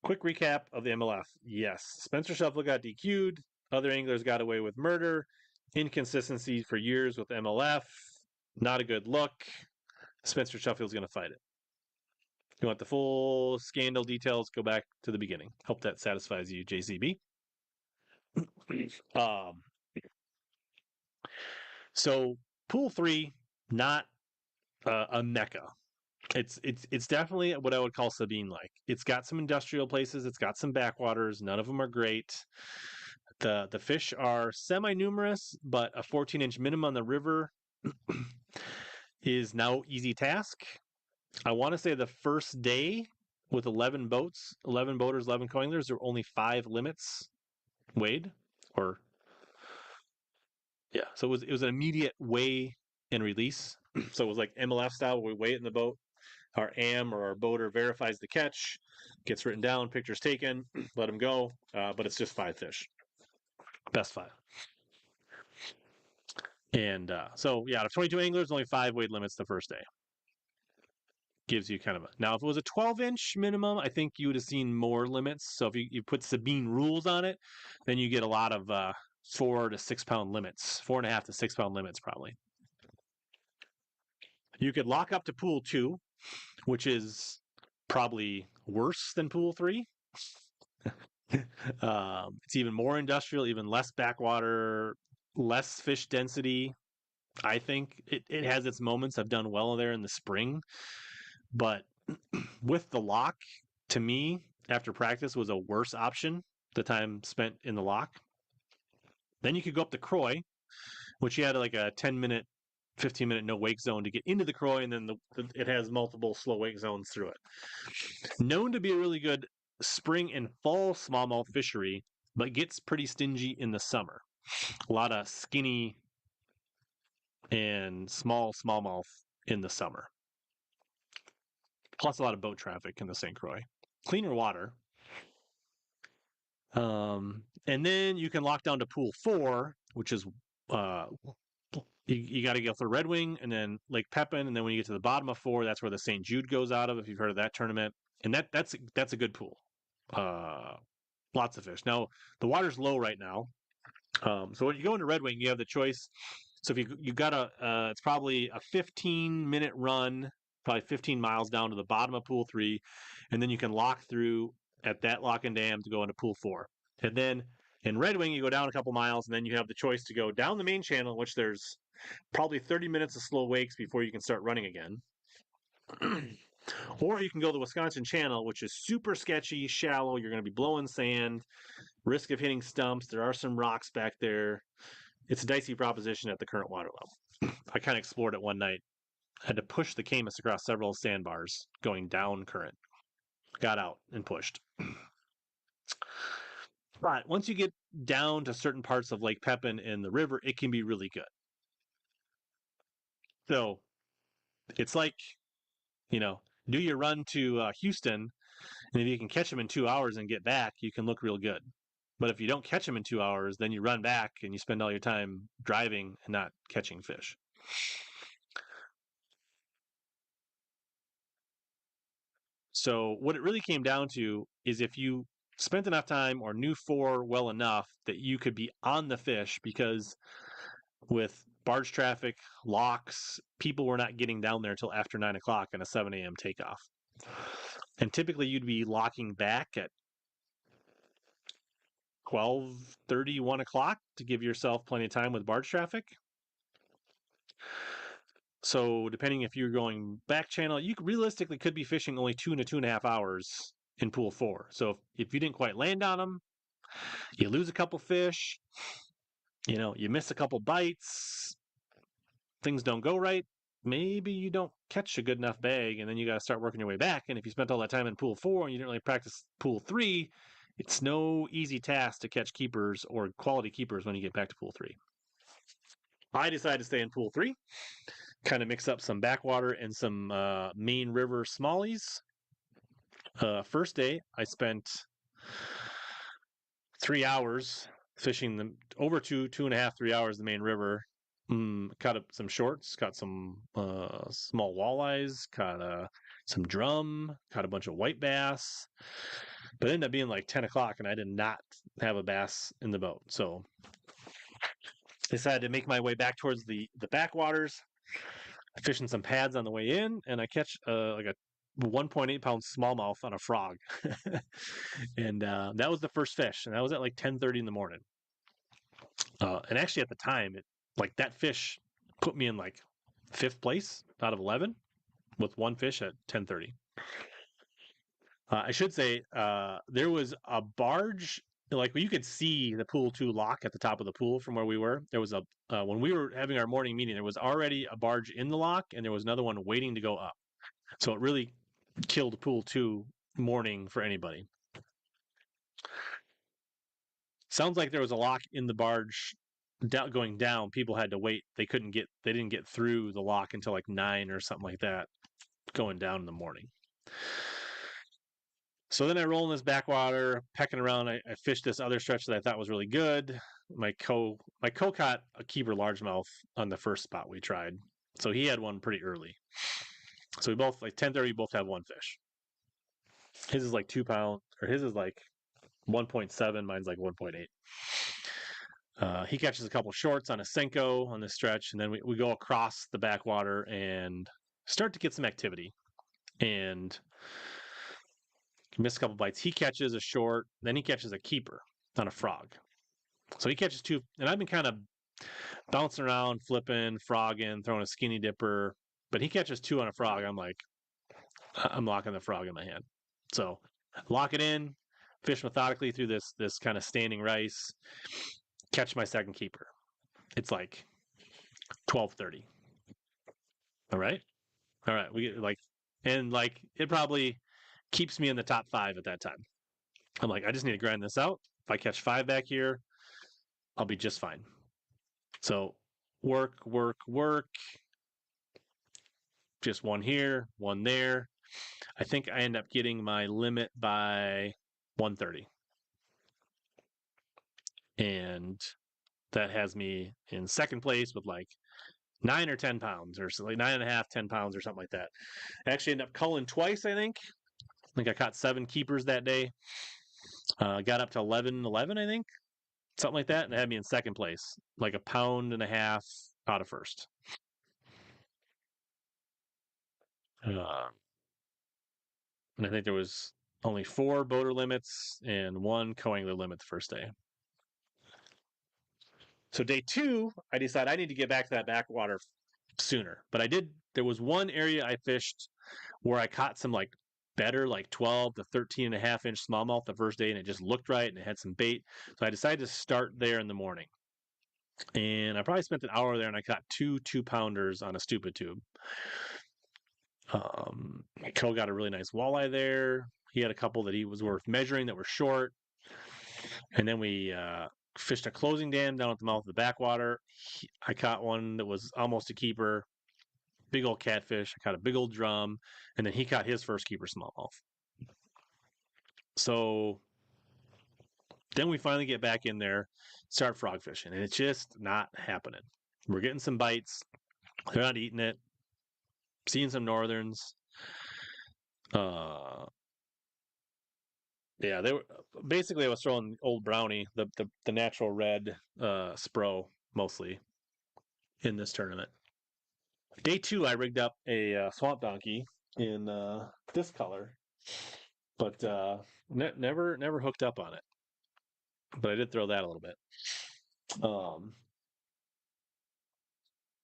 Quick recap of the MLF. Yes, Spencer Shuffle got DQ'd. Other anglers got away with murder. Inconsistency for years with MLF. Not a good look. Spencer Sheffield's going to fight it. You want the full scandal details? Go back to the beginning. Hope that satisfies you, JCB. So Pool 3, not a mecca. It's definitely what I would call Sabine like. It's got some industrial places. It's got some backwaters. None of them are great. The fish are semi-numerous, but a 14-inch minimum on the river is no easy task. I want to say the first day with 11 boats, 11 boaters, 11 coinlers, there were only 5 limits weighed, so it was an immediate weigh and release. So it was like MLF style, where we weigh it in the boat. Our AM or our boater verifies the catch, gets written down, pictures taken, let them go. But it's just 5 fish, best 5. And so, yeah, out of 22 anglers, only 5 weight limits the first day. Gives you kind of a... Now, if it was a 12-inch minimum, I think you would have seen more limits. So if you put Sabine rules on it, then you get a lot of 4 to 6 pound limits, 4.5 to 6 pound limits probably. You could lock up to pool 2, which is probably worse than pool 3. It's even more industrial, even less backwater, less fish density. I think it has its moments. I've done well there in the spring, but with the lock, to me, after practice, was a worse option. The time spent in the lock. Then you could go up to Croy, which you had like a 10-minute, 15-minute no wake zone to get into the Croy, and then it has multiple slow wake zones through it. Known to be a really good spring and fall smallmouth fishery, but gets pretty stingy in the summer. A lot of skinny and small smallmouth in the summer. Plus a lot of boat traffic in the St. Croix. Cleaner water. And then you can lock down to pool 4, which is you got to go for Red Wing and then Lake Pepin, and then when you get to the bottom of 4, that's where the St. Jude goes out of. If you've heard of that tournament, and that's a good pool. Lots of fish. Now the water's low right now, so when you go into Red Wing, you have the choice. So if you got it's probably a 15-minute run, probably 15 miles down to the bottom of pool 3, and then you can lock through at that lock and dam to go into pool 4. And then in Red Wing, you go down a couple miles, and then you have the choice to go down the main channel, which there's probably 30 minutes of slow wakes before you can start running again. Or you can go the Wisconsin Channel, which is super sketchy, shallow. You're going to be blowing sand, risk of hitting stumps. There are some rocks back there. It's a dicey proposition at the current water level. I kind of explored it one night. I had to push the Camus across several sandbars going down current. Got out and pushed. But once you get down to certain parts of Lake Pepin and the river, it can be really good. So it's like, do your run to Houston, and if you can catch them in 2 hours and get back, you can look real good. But if you don't catch them in 2 hours, then you run back and you spend all your time driving and not catching fish. So what it really came down to is if you spent enough time or knew 4 well enough that you could be on the fish, because with barge traffic, locks, people were not getting down there till after 9 o'clock and a 7 a.m. takeoff. And typically you'd be locking back at 12:30, 1 o'clock to give yourself plenty of time with barge traffic. So depending if you're going back channel, you realistically could be fishing only 2 to 2.5 hours in pool 4. So if you didn't quite land on them, you lose a couple fish, you miss a couple bites, things don't go right, maybe you don't catch a good enough bag, and then you got to start working your way back. And if you spent all that time in pool 4 and you didn't really practice pool 3, it's no easy task to catch keepers or quality keepers when you get back to pool 3. I decided to stay in pool 3, kind of mix up some backwater and some main river smallies. First day, I spent 3 hours fishing them over 2.5, 3 hours the main river. Caught up some shorts, caught some small walleyes, caught some drum, caught a bunch of white bass. But it ended up being like 10 o'clock, and I did not have a bass in the boat. So I decided to make my way back towards the backwaters, fishing some pads on the way in, and I catch like a 1.8 pound smallmouth on a frog. And that was the first fish, and that was at like 10:30 in the morning. And actually at the time, that fish put me in like 5th place out of 11 with one fish at 10:30. I should say there was a barge, you could see the pool 2 lock at the top of the pool from where we were. There was when we were having our morning meeting, there was already a barge in the lock, and there was another one waiting to go up. So it really killed pool 2 morning for anybody. Sounds like there was a lock in the barge going down. People had to wait. They didn't get through the lock until like 9 or something like that, going down in the morning. So then I roll in this backwater, pecking around. I fished this other stretch that I thought was really good. my co caught a keeper largemouth on the first spot we tried, so he had one pretty early. So we both like 10:30. We both have one fish. His is like 2 pounds, or his is like 1.7. Mine's like 1.8. He catches a couple shorts on a Senko on this stretch, and then we go across the backwater and start to get some activity. And miss a couple bites. He catches a short, then he catches a keeper on a frog. So he catches two, and I've been kind of bouncing around, flipping, frogging, throwing a skinny dipper, but he catches two on a frog. I'm like, I'm locking the frog in my hand. So lock it in, fish methodically through this kind of standing rice, catch my second keeper. It's like 12:30. All right. We get like, and like it probably keeps me in the top 5 at that time. I'm like, I just need to grind this out. If I catch 5 back here, I'll be just fine. So work. Just one here, one there. I think I end up getting my limit by 1:30. And that has me in second place with like 9 or 10 pounds, or so like 9.5, 10 pounds, or something like that. I actually ended up culling twice, I think. I caught 7 keepers that day. Got up to 11, I think. Something like that. And it had me in second place, like 1.5 pounds out of first. And I think there was only 4 boater limits and 1 co-angler limit the first day. So day 2, I decided I need to get back to that backwater sooner. But I did. There was one area I fished where I caught some like better, like 12 to 13.5 inch smallmouth the first day, and it just looked right and it had some bait. So I decided to start there in the morning. And I probably spent an hour there, and I caught 2 2-pounders on a stupid tube. My co got a really nice walleye there. He had a couple that he was worth measuring that were short. And then we fished a closing dam down at the mouth of the backwater. I caught one that was almost a keeper, big old catfish. I caught a big old drum, and then he caught his first keeper smallmouth. So then we finally get back in there, start frog fishing, and it's just not happening. We're getting some bites. They're not eating it. Seeing some northerns. Yeah, they were basically I was throwing old brownie, the natural red Spro mostly in this tournament. Day 2, I rigged up a swamp donkey in this color, but never hooked up on it. But I did throw that a little bit.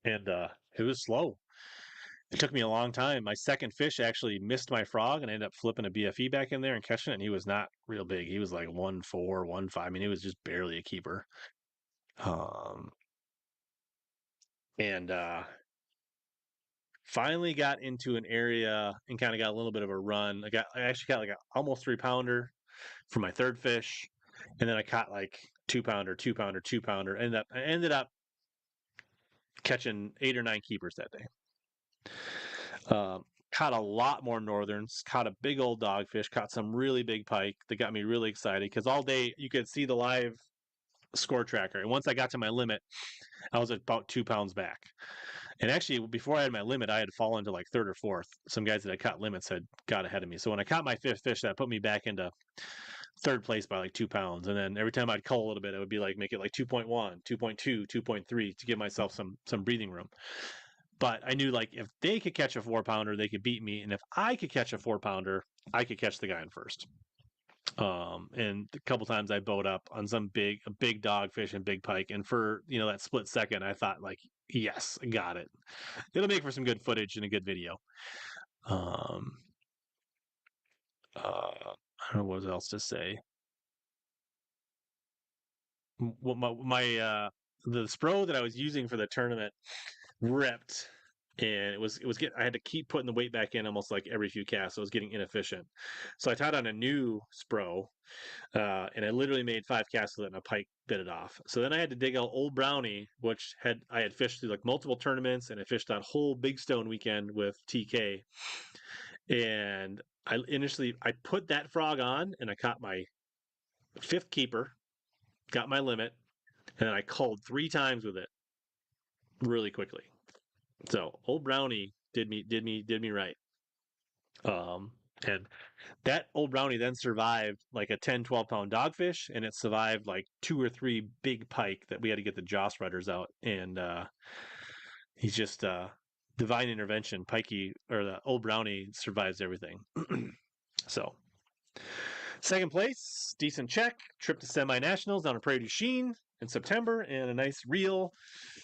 And it was slow. It took me a long time. My second fish actually missed my frog, and I ended up flipping a BFE back in there and catching it. And he was not real big. He was like 1.4, 1.5. I mean, it was just barely a keeper. And finally got into an area and kind of got a little bit of a run. I actually got like almost 3-pounder for my third fish, and then I caught like 2-pounder, 2-pounder, 2-pounder. I ended up catching 8 or 9 keepers that day. Caught a lot more northerns, caught a big old dogfish, caught some really big pike that got me really excited because all day you could see the live score tracker. And once I got to my limit, I was about 2 pounds back. And actually, before I had my limit, I had fallen to like 3rd or 4th. Some guys that had caught limits had got ahead of me. So when I caught my 5th fish, that put me back into 3rd place by like 2 pounds. And then every time I'd cull a little bit, it would be like make it like 2.1, 2.2, 2.3 to give myself some breathing room. But I knew like if they could catch a 4-pounder, they could beat me. And if I could catch a 4-pounder, I could catch the guy in first. And a couple times I bowed up on some big dogfish and big pike. And for, that split second, I thought like, yes, I got it. It'll make for some good footage and a good video. I don't know what else to say. The Spro that I was using for the tournament ripped, and it was getting, I had to keep putting the weight back in almost like every few casts, so it was getting inefficient. So I tied on a new Spro, and I literally made 5 casts with it, and a pike bit it off. So then I had to dig out Old Brownie, which I had fished through like multiple tournaments, and I fished that whole Big Stone weekend with TK. And I put that frog on, and I caught my 5th keeper, got my limit, and I culled 3 times with it really quickly. So old Brownie did me right. And that old Brownie then survived like a 10, 12 pound dogfish, and it survived like 2 or 3 big pike that we had to get the jaw spreaders out. And he's just divine intervention. Pikey or the old Brownie survives everything. So second place, decent check. Trip to semi-nationals down in Prairie du Chien in September, and a nice reel.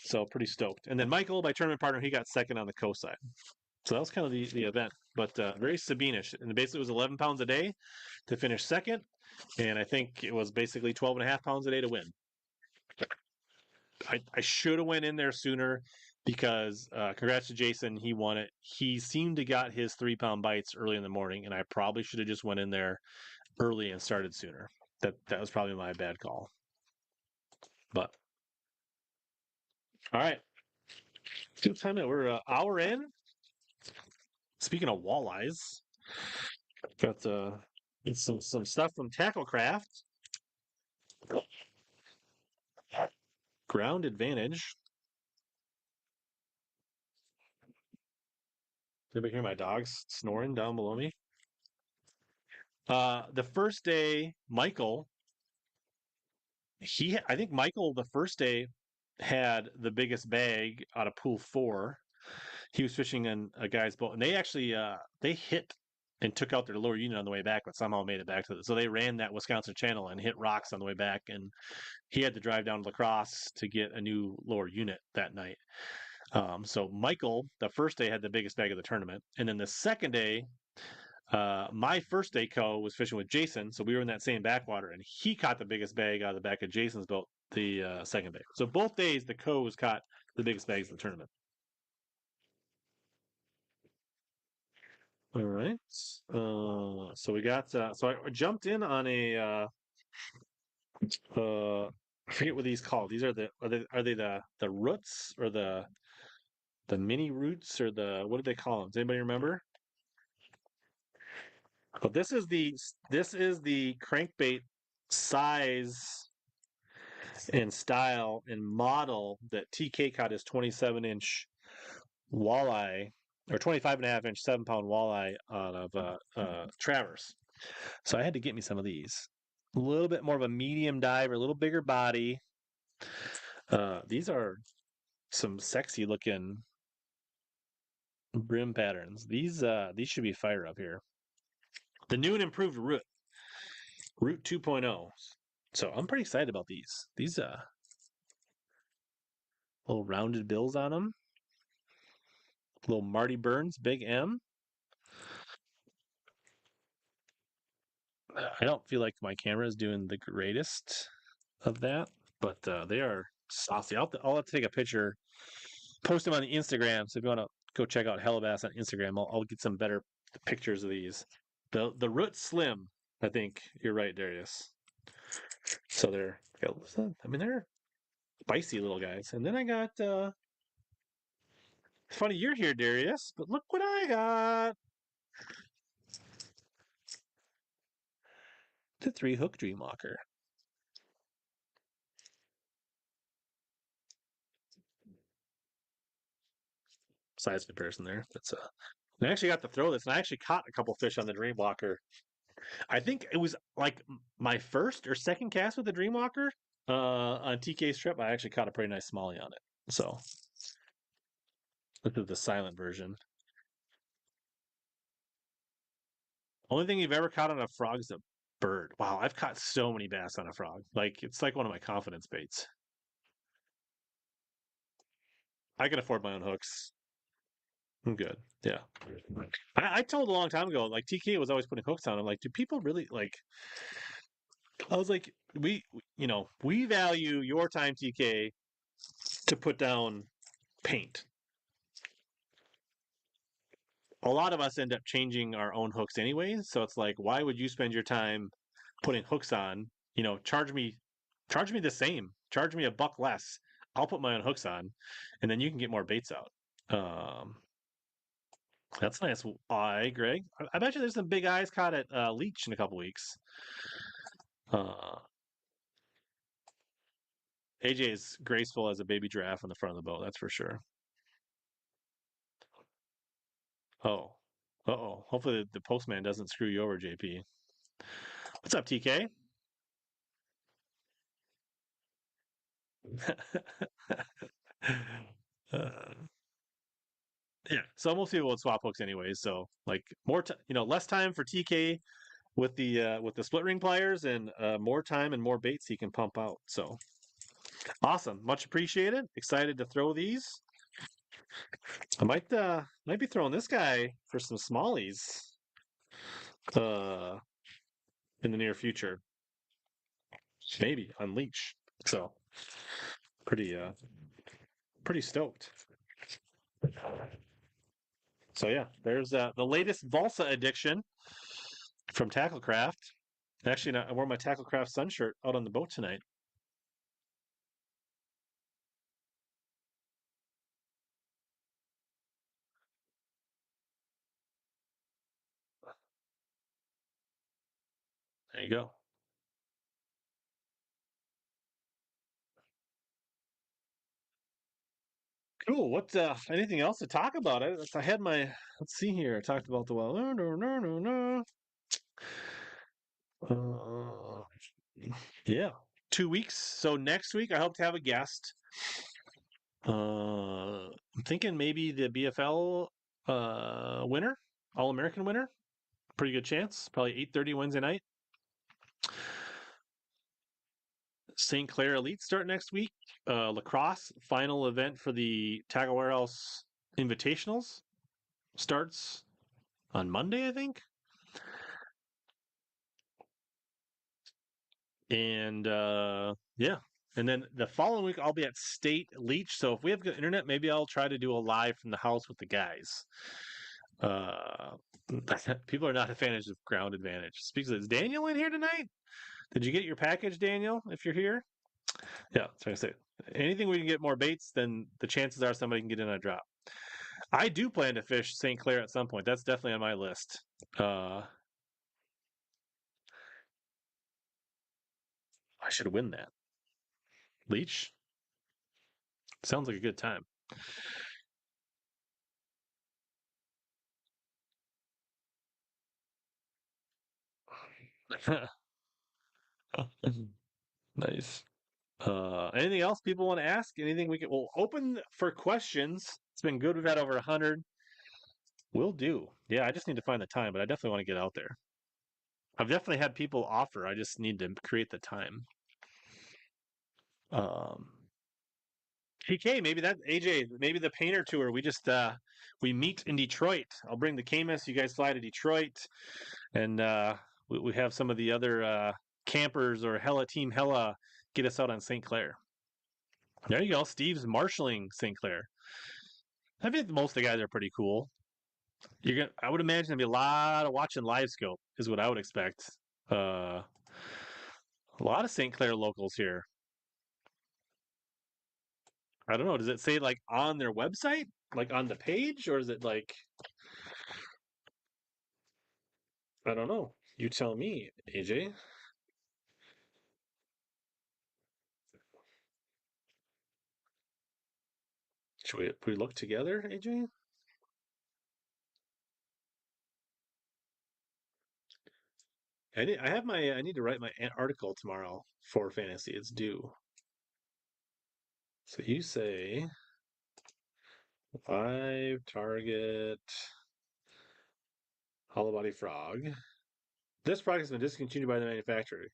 So pretty stoked. And then Michael, my tournament partner, he got second on the coast side. So that was kind of the event, but very Sabinish. And basically it was 11 pounds a day to finish second. And I think it was basically 12 and a half pounds a day to win. I should have went in there sooner because congrats to Jason. He won it. He seemed to got his 3 pound bites early in the morning, and I probably should have just went in there early and started sooner. That was probably my bad call. But all right. Good time that we're an hour in. Speaking of walleyes, got some stuff from Tacklecraft. Ground advantage. Anybody hear my dogs snoring down below me? The first day, Michael, I think Michael the first day had the biggest bag out of pool 4. He was fishing in a guy's boat, and they actually they hit and took out their lower unit on the way back, but somehow made it back to it. So they ran that Wisconsin Channel and hit rocks on the way back, and he had to drive down to La Crosse to get a new lower unit that night. So Michael, the first day, had the biggest bag of the tournament, and then the second day, my first day was fishing with Jason, so we were in that same backwater, and he caught the biggest bag out of the back of Jason's boat the second day. So both days, the was caught the biggest bags of the tournament. All right. So we got. So I jumped in on a. I forget what these called. These are the roots or the mini roots or the what do they call them? Does anybody remember? Well, this is the crankbait size and style and model that TK caught his 27-inch walleye or 25.5-inch 7-pound walleye out of Traverse. So I had to get me some of these. A little bit more of a medium dive or a little bigger body. These are some sexy looking brim patterns. These should be fire up here. The new and improved Root 2.0. So I'm pretty excited about these. These little rounded bills on them. Little Marty Burns, Big M. I don't feel like my camera is doing the greatest of that, but they are saucy. I'll have to take a picture, post them on the Instagram. So if you want to go check out HellaBass on Instagram, I'll get some better pictures of these. The Root Slim, I think you're right, Darius. So they're spicy little guys. And then I got funny you're here, Darius, but look what I got. The 3-hook Dreamwalker. Size comparison there. That's I actually got to throw this, and I actually caught a couple fish on the Dreamwalker. I think it was like my first or second cast with the Dreamwalker on TK's trip. I actually caught a pretty nice smallie on it. So this is the silent version. Only thing you've ever caught on a frog is a bird. Wow, I've caught so many bass on a frog. Like it's like one of my confidence baits. I can afford my own hooks. I'm good. Yeah. I told a long time ago, like TK was always putting hooks on. I'm like, do people really like? I was like, we value your time, TK, to put down paint. A lot of us end up changing our own hooks anyway. So it's like, why would you spend your time putting hooks on? Charge me the same. Charge me $1 less. I'll put my own hooks on, and then you can get more baits out. That's nice eye, Greg. I bet you there's some big eyes caught at Leech in a couple weeks. AJ is graceful as a baby giraffe on the front of the boat. That's for sure. Oh, uh-oh. Hopefully the postman doesn't screw you over, JP. What's up, TK? uh, yeah. So most people would swap hooks anyways. So like more, less time for TK with the split ring pliers, and more time and more baits he can pump out. So awesome, much appreciated. Excited to throw these. I might be throwing this guy for some smallies uh in the near future. Maybe on leash. So pretty stoked. So yeah, there's the latest Valsa addiction from Tacklecraft. Actually, I wore my Tacklecraft sun shirt out on the boat tonight. There you go. Cool. What? Anything else to talk about? I had my. Let's see here. I talked about the well. No. Yeah, 2 weeks. So next week, I hope to have a guest. I'm thinking maybe the BFL winner, All American winner. Pretty good chance. Probably 8:30 Wednesday night. St. Clair Elite start next week. Lacrosse final event for the Tackle Warehouse Invitationals starts on Monday, I think. And yeah. And then the following week, I'll be at State Leach. So if we have good internet, maybe I'll try to do a live from the house with the guys. Uh, people are not a fan of ground advantage. Speaks of, is Daniel in here tonight? Did you get your package, Daniel? If you're here, yeah. So I say, anything we can get more baits, then the chances are somebody can get in on a drop. I do plan to fish St. Clair at some point. That's definitely on my list. I should win that. Leech sounds like a good time. Nice. Anything else people want to ask? Anything we can? We'll open for questions. It's been good. We've had over 100. Will do. Yeah, I just need to find the time, but I definitely want to get out there. I've definitely had people offer. I just need to create the time. Um, PK, maybe that AJ, maybe the painter tour. We meet in Detroit. I'll bring the Camus. You guys fly to Detroit, and we have some of the other campers or Hella Team Hella get us out on St. Clair. There you go. Steve's marshaling St. Clair. I think most of the guys are pretty cool. I would imagine there'd be a lot of watching live scope is what I would expect. A lot of St. Clair locals here. I don't know. Does it say like on their website, like on the page, or is it like I don't know? You tell me, AJ. Should we look together, AJ? I need to write my article tomorrow for fantasy. It's due. So you say live target hollow body frog. This product has been discontinued by the manufacturer.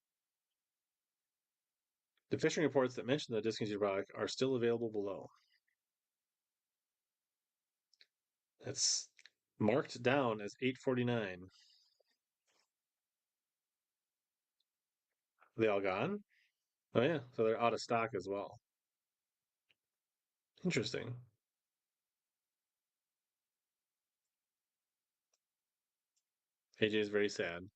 The fishing reports that mention the discontinued product are still available below. It's marked down as 849. They all gone? Oh yeah, so they're out of stock as well. Interesting. AJ is very sad.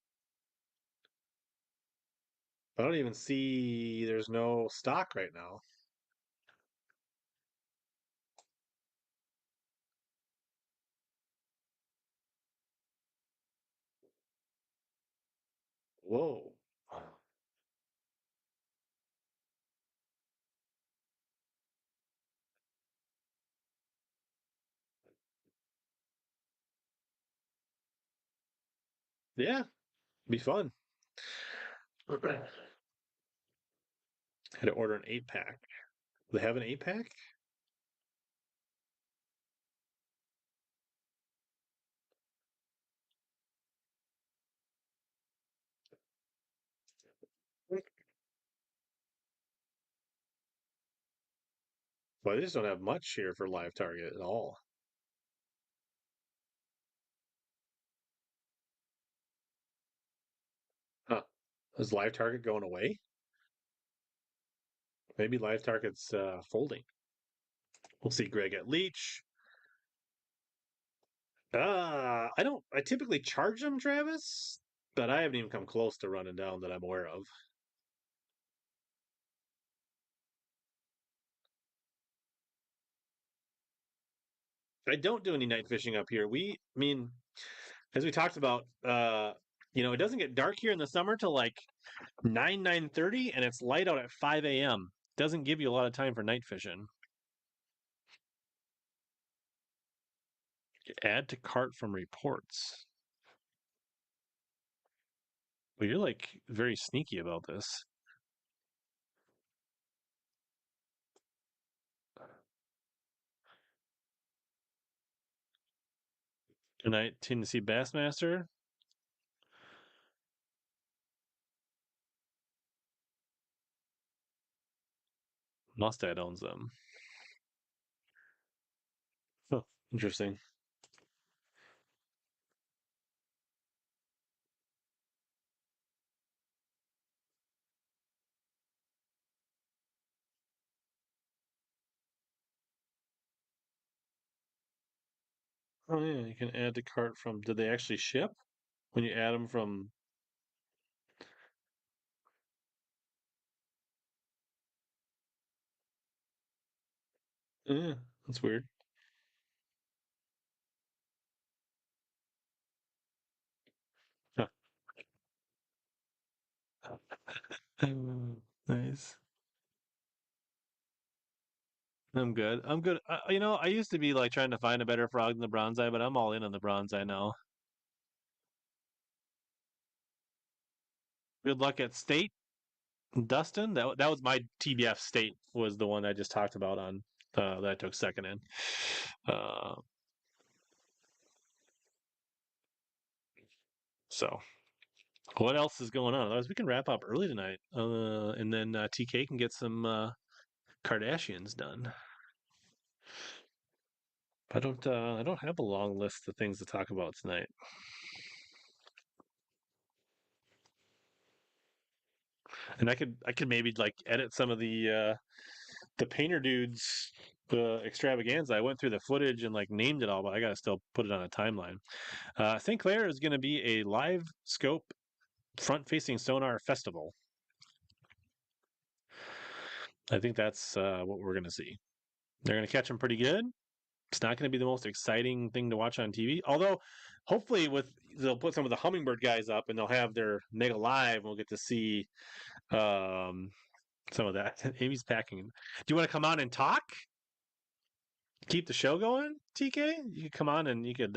I don't even see there's no stock right now. Whoa. Yeah, be fun. Had to order an 8-pack. They have an 8-pack? Well, they just don't have much here for Live Target at all. Huh. Is Live Target going away? Maybe Live Target's folding. We'll see Greg at Leech. I typically charge them, Travis, but I haven't even come close to running down that I'm aware of. I don't do any night fishing up here. I mean, as we talked about, it doesn't get dark here in the summer till like 9:30, and it's light out at 5 a.m. Doesn't give you a lot of time for night fishing. Add to cart from reports. Well, you're like very sneaky about this. Tonight, Tennessee Bassmaster. Mustad owns them. Huh, interesting. Oh yeah, you can add to cart from. Did they actually ship when you add them from? Yeah, that's weird. Huh. Nice. I'm good. I'm good. I used to be like trying to find a better frog than the bronze-eye, but I'm all in on the bronze-eye now. Good luck at state, Dustin. That was my TBF state was the one I just talked about on that I took second in. Uh, so what else is going on? Otherwise, we can wrap up early tonight, and then TK can get some Kardashians done. I don't have a long list of things to talk about tonight. And I could maybe like edit some of the painter dudes extravaganza. I went through the footage and like named it all, but I gotta still put it on a timeline. St. Clair is gonna be a live scope front facing sonar festival. I think that's what we're gonna see. They're gonna catch them pretty good. It's not going to be the most exciting thing to watch on TV. Although, hopefully, they'll put some of the hummingbird guys up and they'll have their mega live. And we'll get to see um, some of that. Amy's packing. Do you want to come on and talk? Keep the show going, TK. You could come on and you could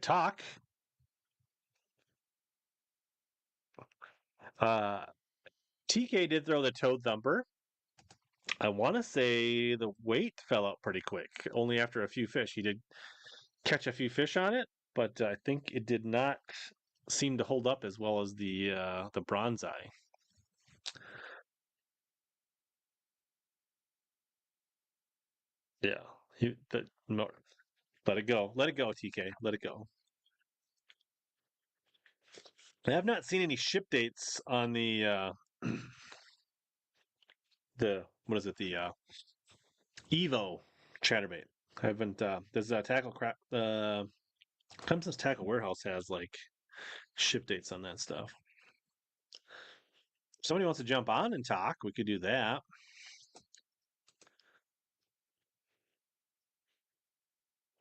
talk. Uh, TK did throw the toad thumper. I want to say the weight fell out pretty quick. Only after a few fish. He did catch a few fish on it, but I think it did not seem to hold up as well as the bronze eye. Yeah, no, let it go, TK, let it go. I have not seen any ship dates on the what is it the Evo chatterbait. I haven't. Does tackle crap? Clemson's Tackle Warehouse has like ship dates on that stuff. If somebody wants to jump on and talk, we could do that.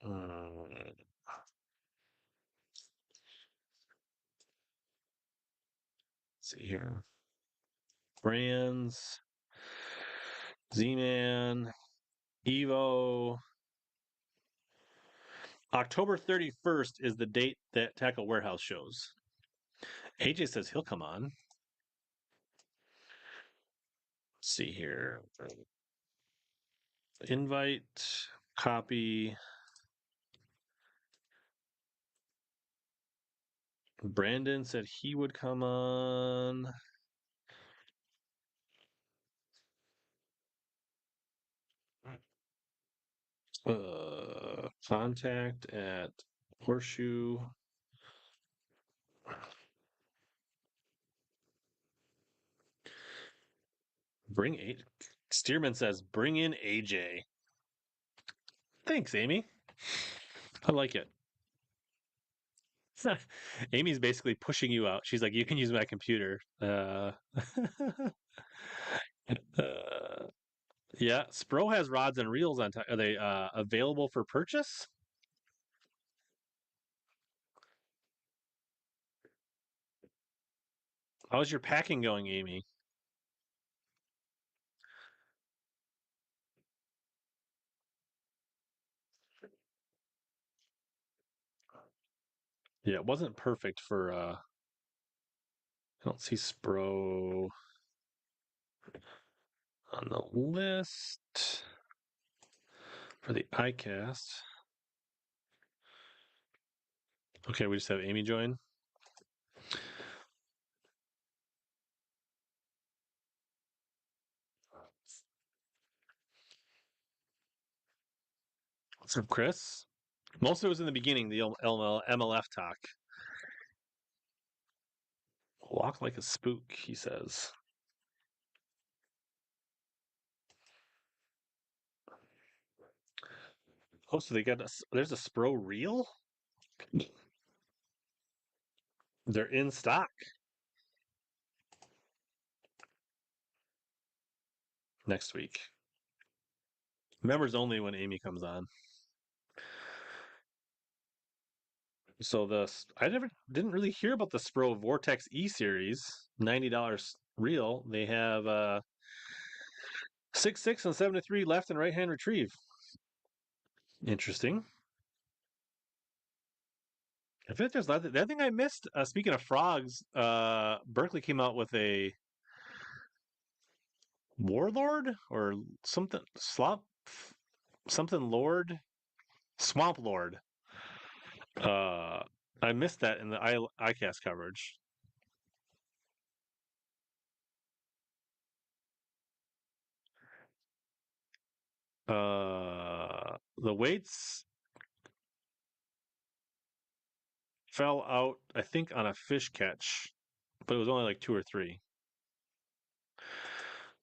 Let's see here. Brands, Z-Man, Evo. October 31st is the date that Tackle Warehouse shows. AJ says he'll come on. Let's see here. Invite, copy. Brandon said he would come on. Contact at Horseshoe. Bring eight. Stearman says, bring in AJ. Thanks, Amy. I like it. Amy's basically pushing you out. She's like, you can use my computer. Yeah, Spro has rods and reels on. Are they available for purchase? How's your packing going, Amy? Yeah, it wasn't perfect for. I don't see Spro on the list for the iCast. Okay, we just have Amy join. What's up, Chris? Most of it was in the beginning, the MLF talk. Walk like a spook, he says. Oh, so they got there's a Spro reel? They're in stock. Next week. Members only when Amy comes on. So I didn't really hear about the Spro Vortex E series, $90 reel. They have 6.6 and 7-3 left and right hand retrieve. Interesting. I feel like there's the other thing I missed. Speaking of frogs, Berkeley came out with a Warlord or something something Lord, Swamp Lord. I missed that in the iCast coverage. The weights fell out, I think, on a fish catch, but it was only like 2 or 3.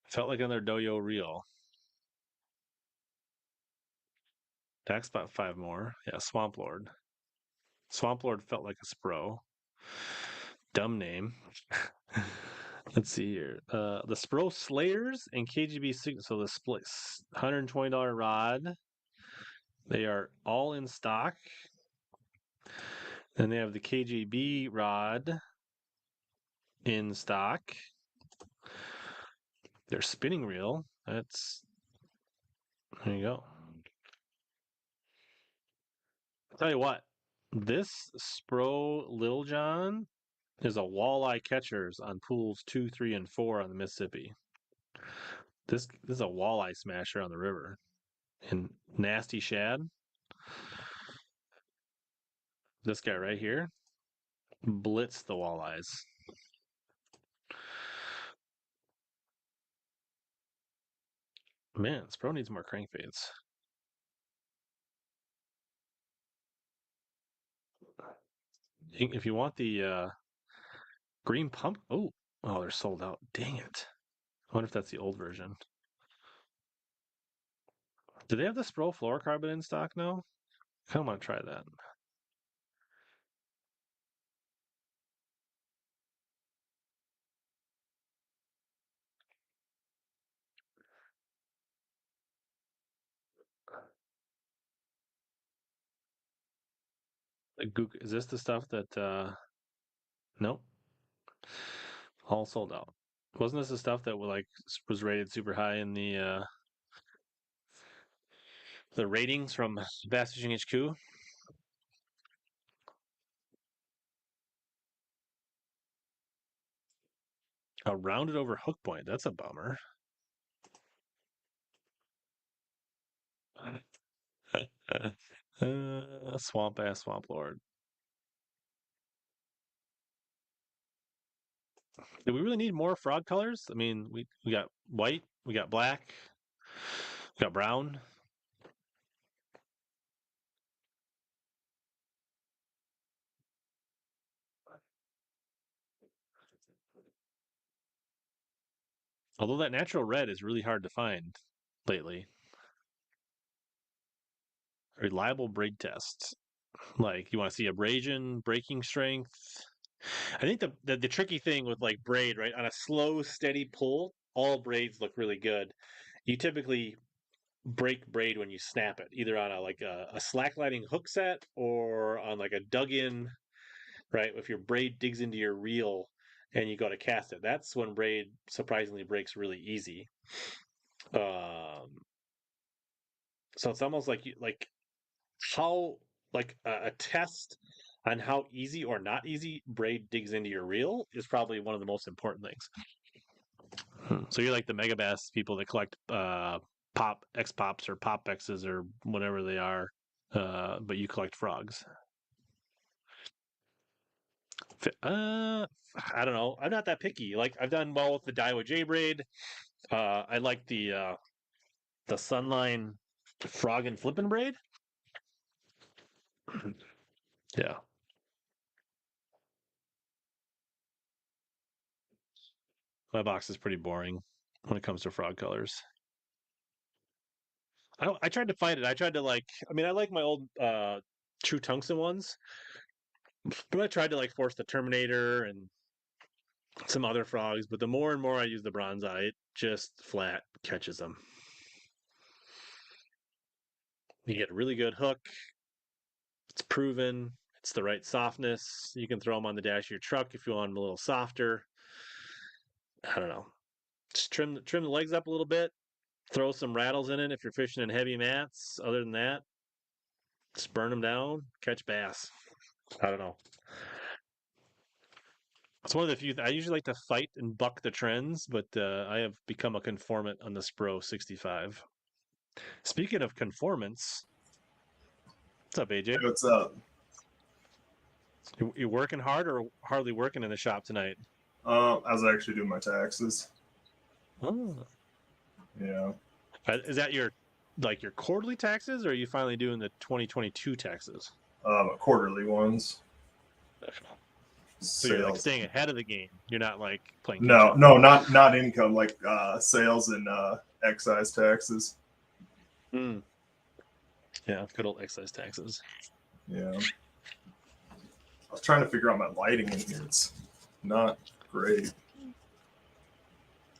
Felt like another doyo reel. Tax about 5 more. Yeah, Swamp Lord. Swamp Lord felt like a Spro. Dumb name. Let's see here. The Spro Slayers and KGB so the split $120 rod. They are all in stock. Then they have the KGB rod in stock. Their spinning reel. There you go. I'll tell you what, this Spro Lil John is a walleye catchers on pools 2, 3, and 4 on the Mississippi. This is a walleye smasher on the river. And nasty shad. This guy right here blitzed the walleyes. Man, Spro needs more crankbaits. If you want the green pump, oh, they're sold out. Dang it! I wonder if that's the old version. Do they have the Spro fluorocarbon in stock now? I kind of want to try that. Is this the stuff that? Nope. All sold out. Wasn't this the stuff that was rated super high in the ratings from Bass Fishing HQ? A rounded over hook point. That's a bummer. Swamp ass swamp lord. Do we really need more frog colors? I mean, we got white, we got black, we got brown. Although that natural red is really hard to find lately. Reliable braid test. Like you want to see abrasion, breaking strength. I think the tricky thing with like braid, right? On a slow, steady pull, all braids look really good. You typically break braid when you snap it, either on a slacklining hook set or on like a dug in, right? If your braid digs into your reel and you go to cast it, that's when braid surprisingly breaks really easy. So it's almost like how like a test on how easy or not easy braid digs into your reel is probably one of the most important things. So you're like the Mega Bass people that collect pop X pops or pop X's or whatever they are, but you collect frogs. I don't know. I'm not that picky. Like I've done well with the Daiwa J braid. I like the Sunline frog and flippin' braid. Yeah. My box is pretty boring when it comes to frog colors. I tried to find it. I tried to I like my old true tungsten ones, but I tried to like force the Terminator and some other frogs, but the more and more I use the bronzite, it just flat catches them. You get a really good hook. It's proven. It's the right softness. You can throw them on the dash of your truck if you want them a little softer. I don't know. Just trim the legs up a little bit. Throw some rattles in it if you're fishing in heavy mats. Other than that, just burn them down. Catch bass. I don't know. It's one of the few. I usually like to fight and buck the trends, but I have become a conformant on the Spro 65. Speaking of conformance, what's up, AJ? Hey, what's up? You working hard or hardly working in the shop tonight? I was actually doing my taxes. Oh. Yeah. Is that your quarterly taxes, or are you finally doing the 2022 taxes? Quarterly ones. So you're like Sales. staying ahead of the game. You're not like playing. No, not income, like sales and excise taxes. Mm. Yeah, good old excise taxes. Yeah. I was trying to figure out my lighting in here. It's not great.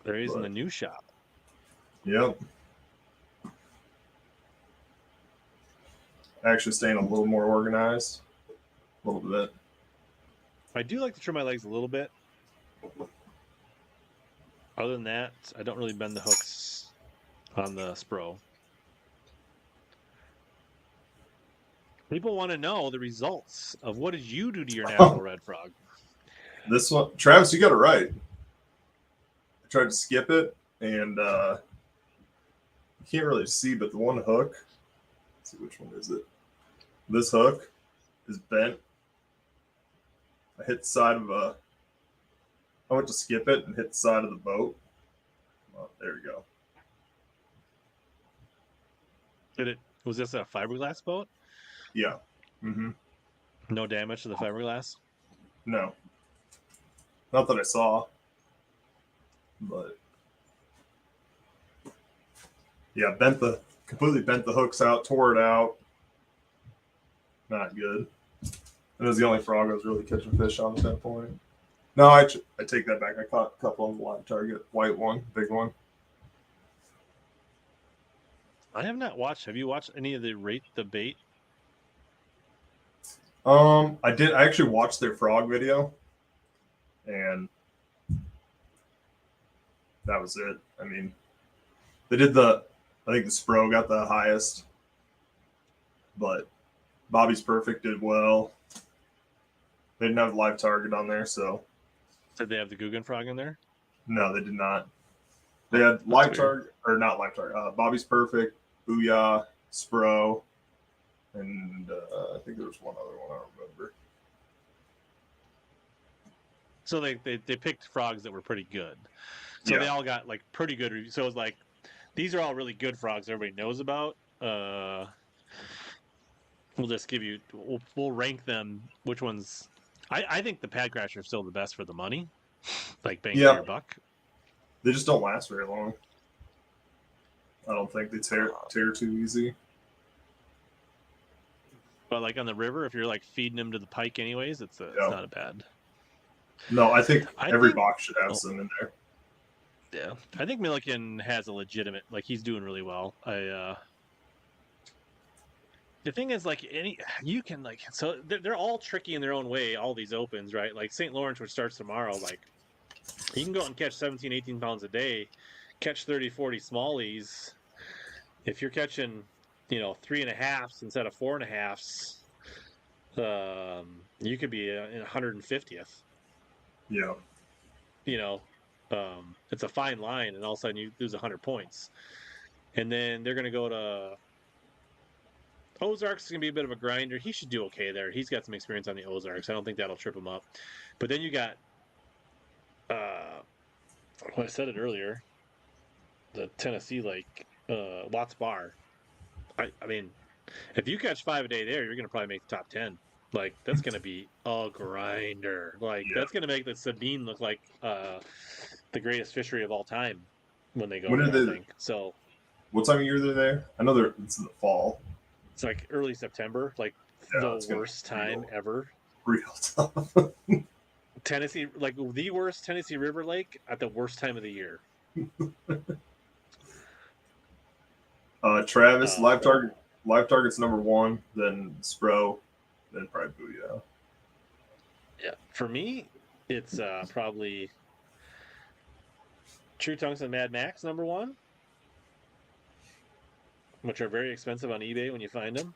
There is in the new shop. Yep. Actually staying a little more organized. A little bit. I do like to trim my legs a little bit. Other than that, I don't really bend the hooks on the Spro. People want to know the results of what did you do to your natural red frog? This one, Travis, you got it right. I tried to skip it, and you can't really see, but the one hook, let's see which one is it. This hook is bent. I hit the side of I went to skip it and hit the side of the boat. Oh, there we go. Was this a fiberglass boat? Yeah. Mm-hmm. No damage to the fiberglass? No. Not that I saw. But yeah, completely bent the hooks out, tore it out. Not good. And it was the only frog I was really catching fish on at that point. No, I take that back. I caught a couple on the live target. White one, big one. I have not watched. Have you watched any of the Rate the Bait? I did. I actually watched their frog video, and that was it. I mean, they did I think the Spro got the highest, but Bobby's Perfect did well. They didn't have live target on there, so. Did they have the Guggen frog in there? No, they did not. They had live target or not live target. Bobby's Perfect, Booyah, Spro, and I think there was one other one I don't remember. So they picked frogs that were pretty good. So they all got like pretty good reviews. So it was like these are all really good frogs everybody knows about. We'll just give you we'll rank them which ones. I think the Pad Crasher is still the best for the money, like bang for your buck. They just don't last very long. I don't think they tear too easy. But like on the river, if you're like feeding them to the pike anyways, it's not a bad. No, I think every box should have some in there. Yeah, I think Milliken has a legitimate, like he's doing really well. The thing is, like you can like, so they're all tricky in their own way. All these opens, right? Like St. Lawrence, which starts tomorrow, like you can go out and catch 17, 18 pounds a day, catch 30, 40 smallies. If you're catching, 3.5s instead of 4.5s, you could be in 150th. Yeah. It's a fine line, and all of a sudden you lose 100 points. And then they're going to go to Ozarks. Is going to be a bit of a grinder. He should do okay there. He's got some experience on the Ozarks. I don't think that'll trip him up. But then you got, I said it earlier, the Tennessee Lake, Watts Bar. I mean, if you catch 5 a day there, you're going to probably make the top 10. Like, that's going to be a grinder. Like, that's going to make the Sabine look like the greatest fishery of all time when they go there, I think. So, what time of year they're there? I know it's in the fall. It's like early September, like the worst time ever. Real tough. Tennessee, like the worst Tennessee River Lake at the worst time of the year. Travis, live target's number 1, then Spro, then probably Booyah. Yeah, for me, it's probably True Tungsten Mad Max number 1, which are very expensive on eBay when you find them.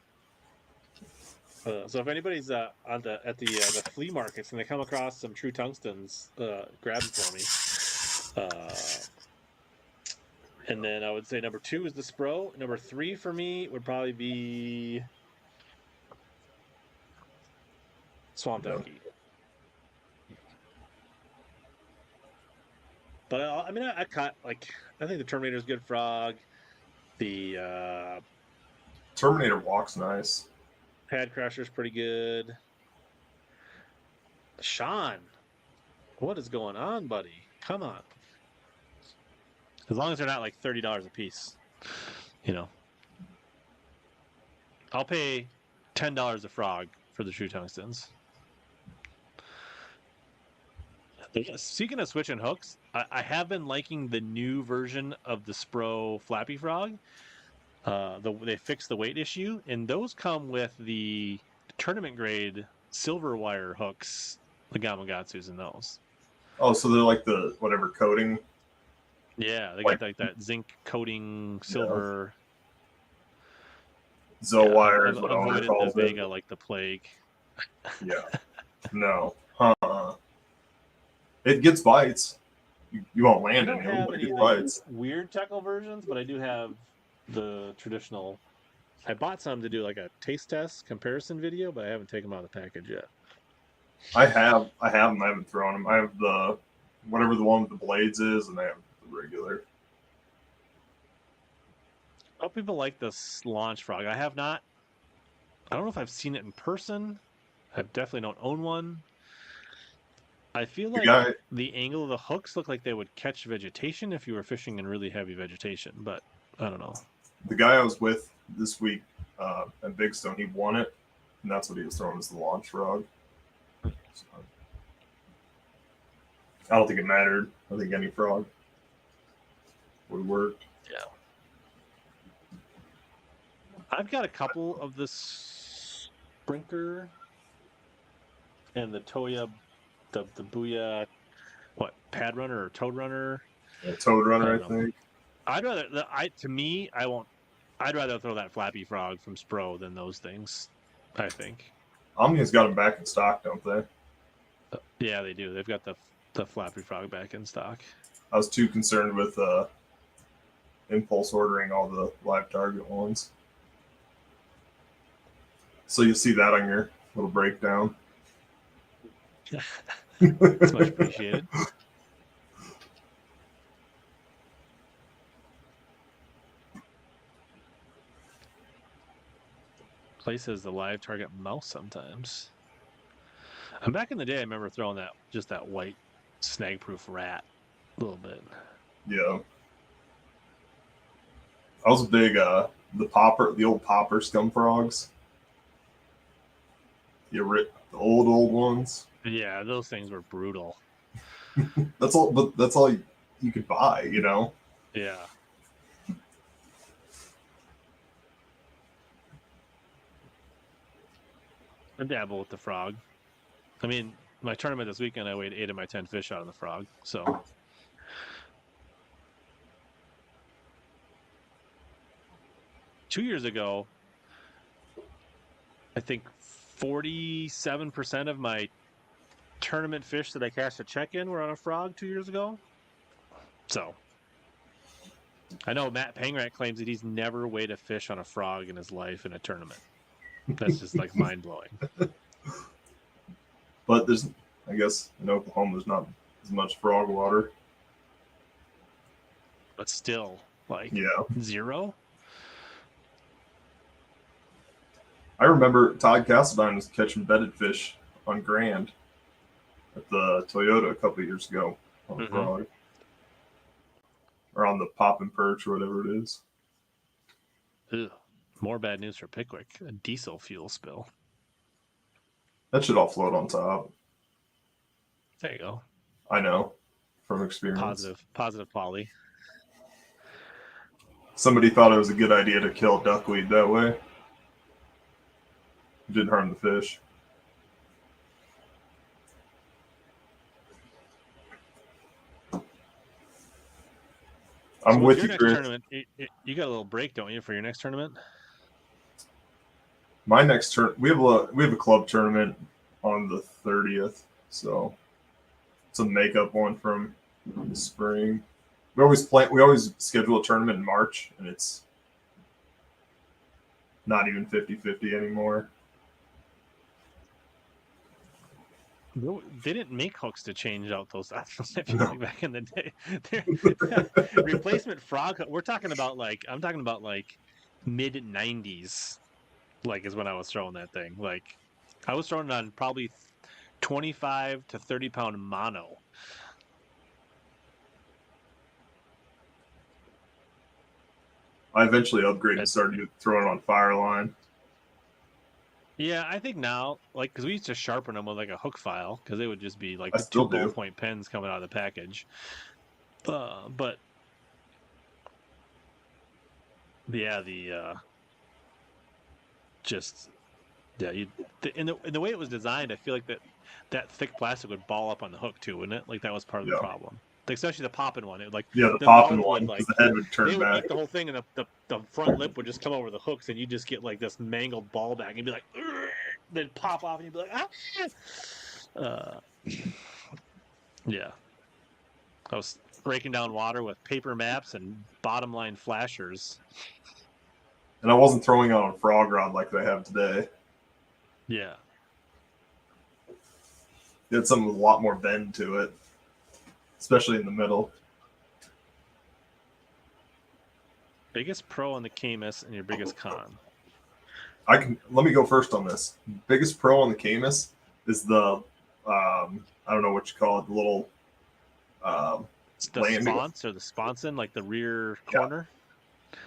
So if anybody's at the flea markets and they come across some True Tungstens, grab them for me. And then I would say number 2 is the Spro. Number 3 for me would probably be Swamp Donkey. But I caught I think the Terminator's a good frog. The Terminator walks nice. Pad Crasher's pretty good. Sean, what is going on, buddy? Come on. As long as they're not like $30 a piece, I'll pay $10 a frog for the True Tungstens. Speaking of switching hooks, I have been liking the new version of the Spro Flappy Frog. They fixed the weight issue, and those come with the tournament grade silver wire hooks, the Gamakatsus and those. Oh, so they're like the whatever coating. Yeah, they got like that zinc coating silver. Zoe wire is I've what I avoided call the Vega like the plague. Yeah. No. It gets bites. You won't land in it, but it gets bites. Weird tackle versions, but I do have the traditional. I bought some to do like a taste test comparison video, but I haven't taken them out of the package yet. I have them. I haven't thrown them. I have the whatever the one with the blades is, and I have the regular. A lot of people like this launch frog. I have not. I don't know if I've seen it in person. I definitely don't own one. I feel like the angle of the hooks look like they would catch vegetation if you were fishing in really heavy vegetation, but I don't know. The guy I was with this week at Big Stone, he won it, and that's what he was throwing as the launch frog. So, I don't think it mattered. I think any frog would work. Yeah. I've got a couple of the Sprinker and the Toya, the Booyah, Pad Runner or Toad Runner? Yeah, Toad Runner, I think. I'd rather throw that Flappy Frog from Spro than those things, I think. Omnia's got them back in stock, don't they? Yeah, they do. They've got the Flappy Frog back in stock. I was too concerned with impulse ordering all the live target ones. So you'll see that on your little breakdown. It's much appreciated. Places the live target mouse sometimes. And back in the day, I remember throwing that white snag-proof rat a little bit. Yeah. I was a big the old popper scum frogs. The old ones. Yeah, those things were brutal. That's all you could buy, you know. Yeah. I dabble with the frog. I mean, my tournament this weekend, I weighed 8 of my 10 fish out of the frog. So 2 years ago, I think 47% of my tournament fish that I cashed a check in were on a frog 2 years ago. So I know Matt Pangrat claims that he's never weighed a fish on a frog in his life in a tournament. That's just like mind blowing. But I guess in Oklahoma, there's not as much frog water. But still, like, Yeah. 0. I remember Todd Castledine was catching bedded fish on Grand at the Toyota a couple of years ago on the frog. Or on the pop and perch or whatever it is. Ugh. More bad news for Pickwick. A diesel fuel spill. That should all float on top. There you go. I know from experience. Positive poly. Somebody thought it was a good idea to kill duckweed that way. It didn't harm the fish. I'm with you, Chris. Tournament, you got a little break, don't you, for your next tournament? My next turn, we have a club tournament on the 30th, so it's a makeup one from the spring. We always schedule a tournament in March, and it's not even 50-50 anymore. They didn't make hooks to change out those. I feel like back in the day, replacement frog. I'm talking about like mid 90s, like is when I was throwing that thing. Like I was throwing it on probably 25 to 30 pound mono. I eventually upgraded and started throwing it on Fireline. Yeah, I think now, like, because we used to sharpen them with like a hook file, because they would just be like 2 ballpoint pens coming out of the package. But yeah, in the way it was designed, I feel like that thick plastic would ball up on the hook too, wouldn't it? Like that was part of the problem. Like, especially the popping one. It the popping one, because the head would turn they back. Would eat the whole thing, and the front lip would just come over the hooks, and you just get like this mangled ball back, and you'd be like, then pop off, and you'd be like, ah. Yeah. I was breaking down water with paper maps and bottom line flashers. And I wasn't throwing on a frog rod like they have today. Yeah. It had something with a lot more bend to it, especially in the middle. Biggest pro on the Camus and your biggest con? Let me go first on this. Biggest pro on the Camus is the I don't know what you call it, the little the sponse or the sponson, like the rear corner.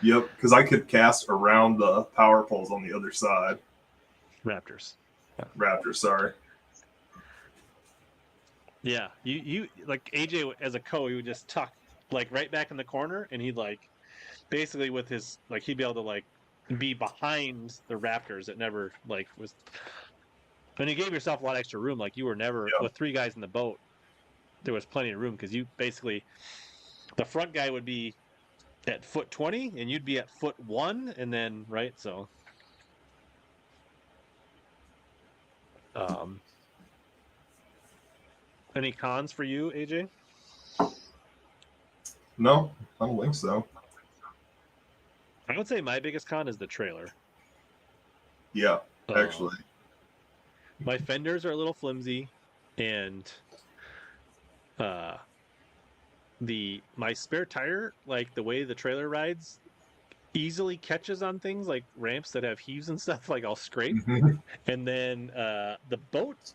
Yep, because I could cast around the power poles on the other side. Raptors, sorry. Yeah, you like AJ as a co, he would just tuck like right back in the corner, and he'd like basically with his like he'd be able to like be behind the Raptors. It never like was. And you gave yourself a lot of extra room. Like you were never with 3 guys in the boat. There was plenty of room because you basically the front guy would be at foot 20 and you'd be at foot 1, and then right so. Any cons for you, AJ? No, I don't think so. I would say my biggest con is the trailer. Yeah, actually. My fenders are a little flimsy, and my spare tire, like the way the trailer rides, easily catches on things like ramps that have heaves and stuff. Like I'll scrape, Mhm. and then the boat,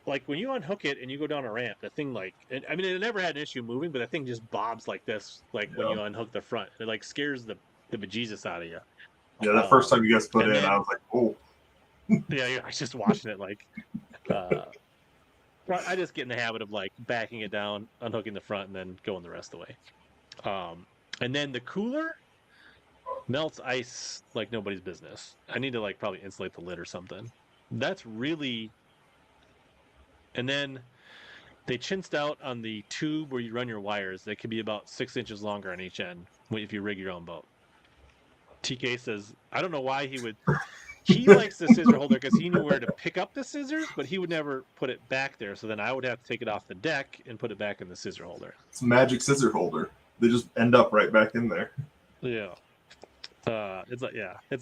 like when you unhook it and you go down a ramp, the thing I mean, it never had an issue moving, but the thing just bobs like this, like when Yeah. you unhook the front. It like scares the bejesus out of you. Yeah, the first time you guys put And in, then, I was like, oh. yeah, I was just watching it like. Well, I just get in the habit of like backing it down, unhooking the front, and then going the rest of the way. And then the cooler melts ice like nobody's business. I need to like probably insulate the lid or something. That's really. And then they chinsed out on the tube where you run your wires. They could be about 6 inches longer on each end if you rig your own boat. TK says, I don't know why he would. He likes the scissor holder because he knew where to pick up the scissors, but he would never put it back there. So then I would have to take it off the deck and put it back in the scissor holder. It's a magic scissor holder. They just end up right back in there. Yeah. It's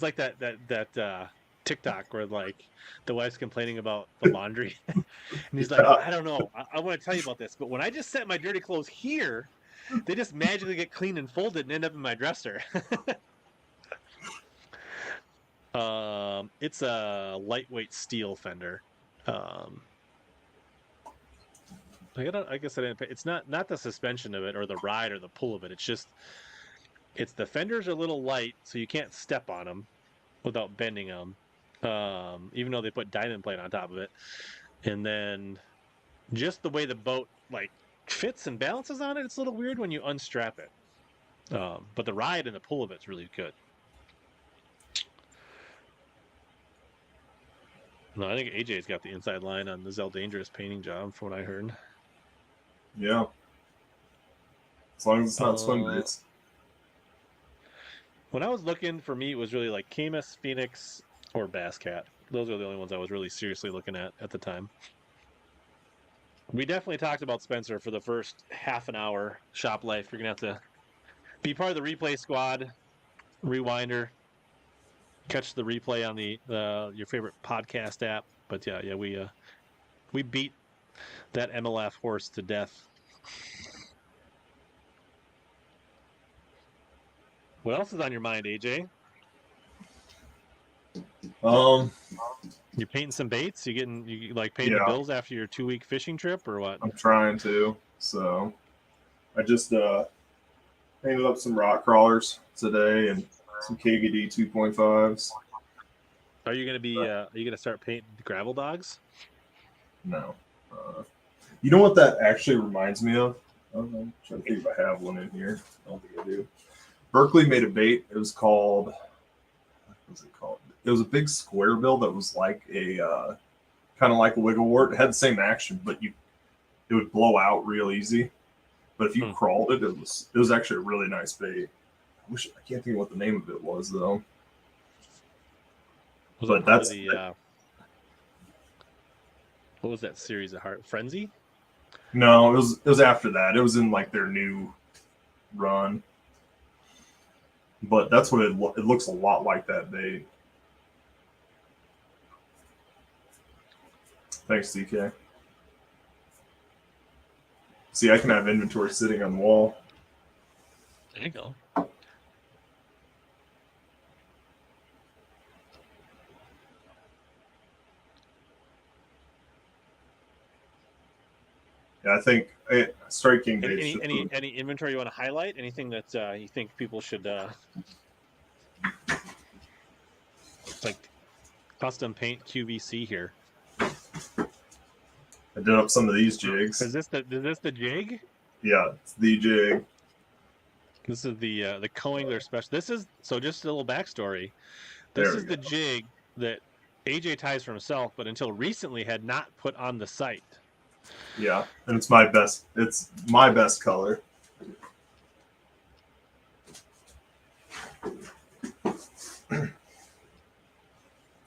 like that TikTok where like the wife's complaining about the laundry, and he's like, I don't know, I want to tell you about this, but when I just set my dirty clothes here, they just magically get cleaned and folded and end up in my dresser. It's a lightweight steel fender. I guess I didn't pay. It's not the suspension of it or the ride or the pull of it. It's the fenders are a little light, so you can't step on them without bending them. Even though they put diamond plate on top of it, and then just the way the boat like fits and balances on it, it's a little weird when you unstrap it. But the ride and the pull of it's really good. No, I think AJ's got the inside line on the Zell Dangerous painting job, from what I heard. Yeah. As long as it's not swim baits. When I was looking, for me, it was really like Camus, Phoenix, or Bass Cat. Those are the only ones I was really seriously looking at the time. We definitely talked about Spencer for the first half an hour. Shop Life, you're going to have to be part of the replay squad, rewinder, catch the replay on the your favorite podcast app. But yeah, we beat that MLF horse to death. What else is on your mind, AJ? You painting some baits? You like paying the bills after your 2-week fishing trip, or what? I'm trying to. So I just painted up some rock crawlers today and some KVD 2.5s. Are you gonna start painting gravel dogs? No. You know what that actually reminds me of? I'm trying to think if I have one in here. I don't think I do. Berkeley made a bait. It was called. What was it called? It was a big square bill that was like a kind of like a wiggle wart. It had the same action, but it would blow out real easy. But if you crawled it, it was actually a really nice bait. I can't think of what the name of it was though. What was that series of Heart Frenzy? No, it was after that. It was in like their new run. But that's what it looks a lot like that bait. Thanks, DK. See, I can have inventory sitting on the wall. There you go. Yeah, I think striking baits. Any inventory you want to highlight? Anything that you think people should like custom paint QVC here? I did up some of these jigs. Is this the jig? Yeah, it's the jig. This is the Co-Angler special. This is just a little backstory. This is the jig that AJ ties for himself, but until recently had not put on the site. Yeah, and it's my best. It's my best color.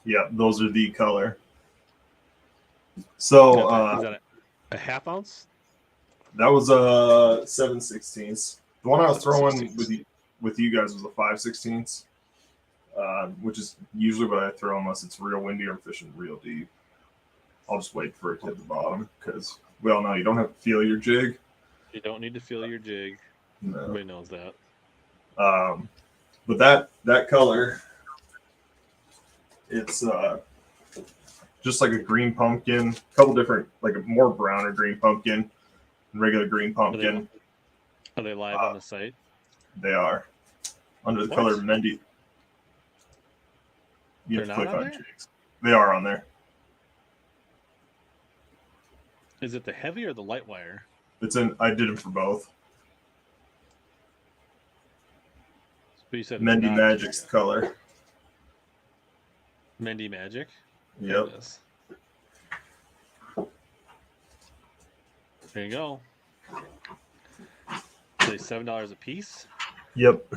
Yeah, those are the color. So is that a half ounce? That was 7/16. The one I was throwing with you guys was a 5/16, which is usually what I throw unless it's real windy or I'm fishing real deep. I'll just wait for it to hit the bottom because we all know you don't have to feel your jig. You don't need to feel your jig. No. Everybody knows that. But that color, it's just like a green pumpkin, a couple different, like a more browner green pumpkin, and regular green pumpkin. Are they live on the site? They are under the What? color Mendy. You They're have to not click on on there? jigs. They are on there. Is it the heavy or the light wire? It's in. I did them for both. But you said Mendy not Magic's Cayuga. color. Mendy Magic? Yep. There it is. There you go. Say $7 a piece. Yep.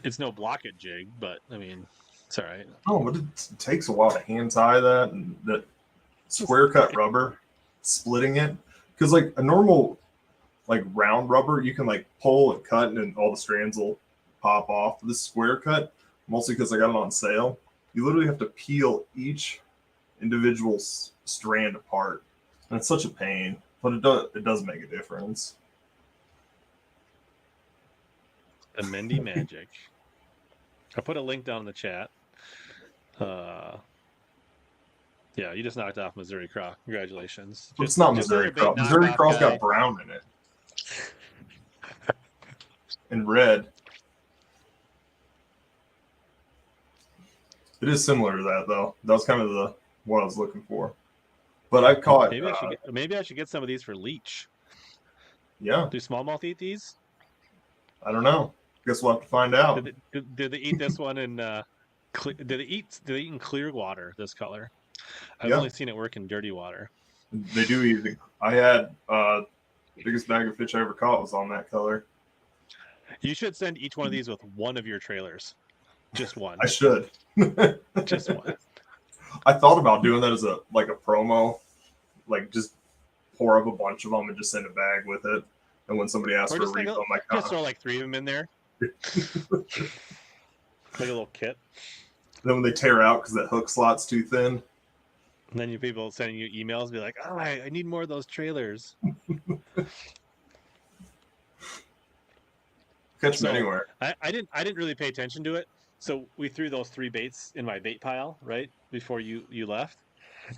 It's no block-it jig, but I mean, it's all right. Oh, but it takes a while to hand tie that and that square cut rubber, splitting it. Because like a normal like round rubber, you can like pull and cut and then all the strands will pop off. This square cut, mostly because I got it on sale, you literally have to peel each individual strand apart. And it's such a pain, but it does make a difference. The Mendy Magic. I put a link down in the chat. Yeah, you just knocked off Missouri Craw. Congratulations. It's not Missouri Craw. Missouri Craw's got brown in it. And red. It is similar to that, though. That was kind of what I was looking for. But I caught. Maybe I should get some of these for leech. Yeah. Do smallmouth eat these? I don't know. Guess we'll have to find out. Did they eat this one in? Did they eat in clear water? This color. I've Yeah. only seen it work in dirty water. They do eat. I had the biggest bag of fish I ever caught was on that color. You should send each one of these with one of your trailers. Just one. I should. Just one. I thought about doing that as a promo, like just pour up a bunch of them and just send a bag with it. And when somebody asks for a refund, just throw like 3 of them in there. Like a little kit. Then when they tear out because that hook slot's too thin. And then you people sending you emails be like, oh, I need more of those trailers. Catch them anywhere. I didn't really pay attention to it. So we threw those 3 baits in my bait pile, right? Before you left.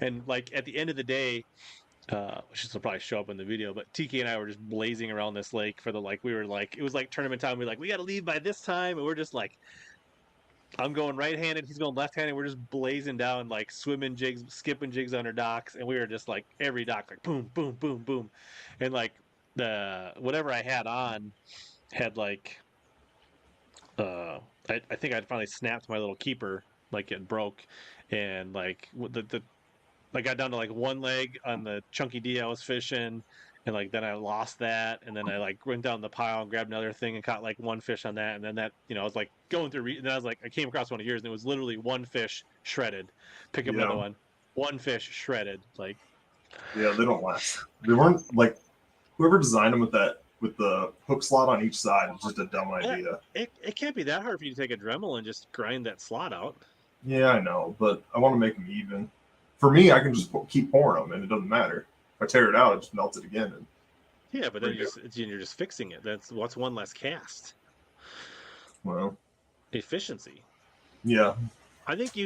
And like at the end of the day, which will probably show up in the video, but Tiki and I were just blazing around this lake for it was like tournament time. We were like, we got to leave by this time. And we're just like, I'm going right-handed, he's going left-handed. We're just blazing down, like swimming jigs, skipping jigs under docks. And we were just like, every dock, like boom, boom, boom, boom. And like whatever I had on had like, I think I'd finally snapped my little keeper, like it broke. And like I got down to like one leg on the chunky D I was fishing, and like then I lost that, and then I like went down the pile and grabbed another thing and caught like one fish on that, and then that I was like going through, and then I was like I came across one of yours, and it was literally one fish shredded. Pick up another one fish shredded. Like, yeah, they don't last. They weren't like whoever designed them with the hook slot on each side is just a dumb idea. It can't be that hard for you to take a Dremel and just grind that slot out. Yeah, I know, but I want to make them even. For me, I can just keep pouring them, and it doesn't matter. If I tear it out, it just melts it again. And yeah, but then you're just fixing it. That's what's one less cast. Well, efficiency. Yeah. I think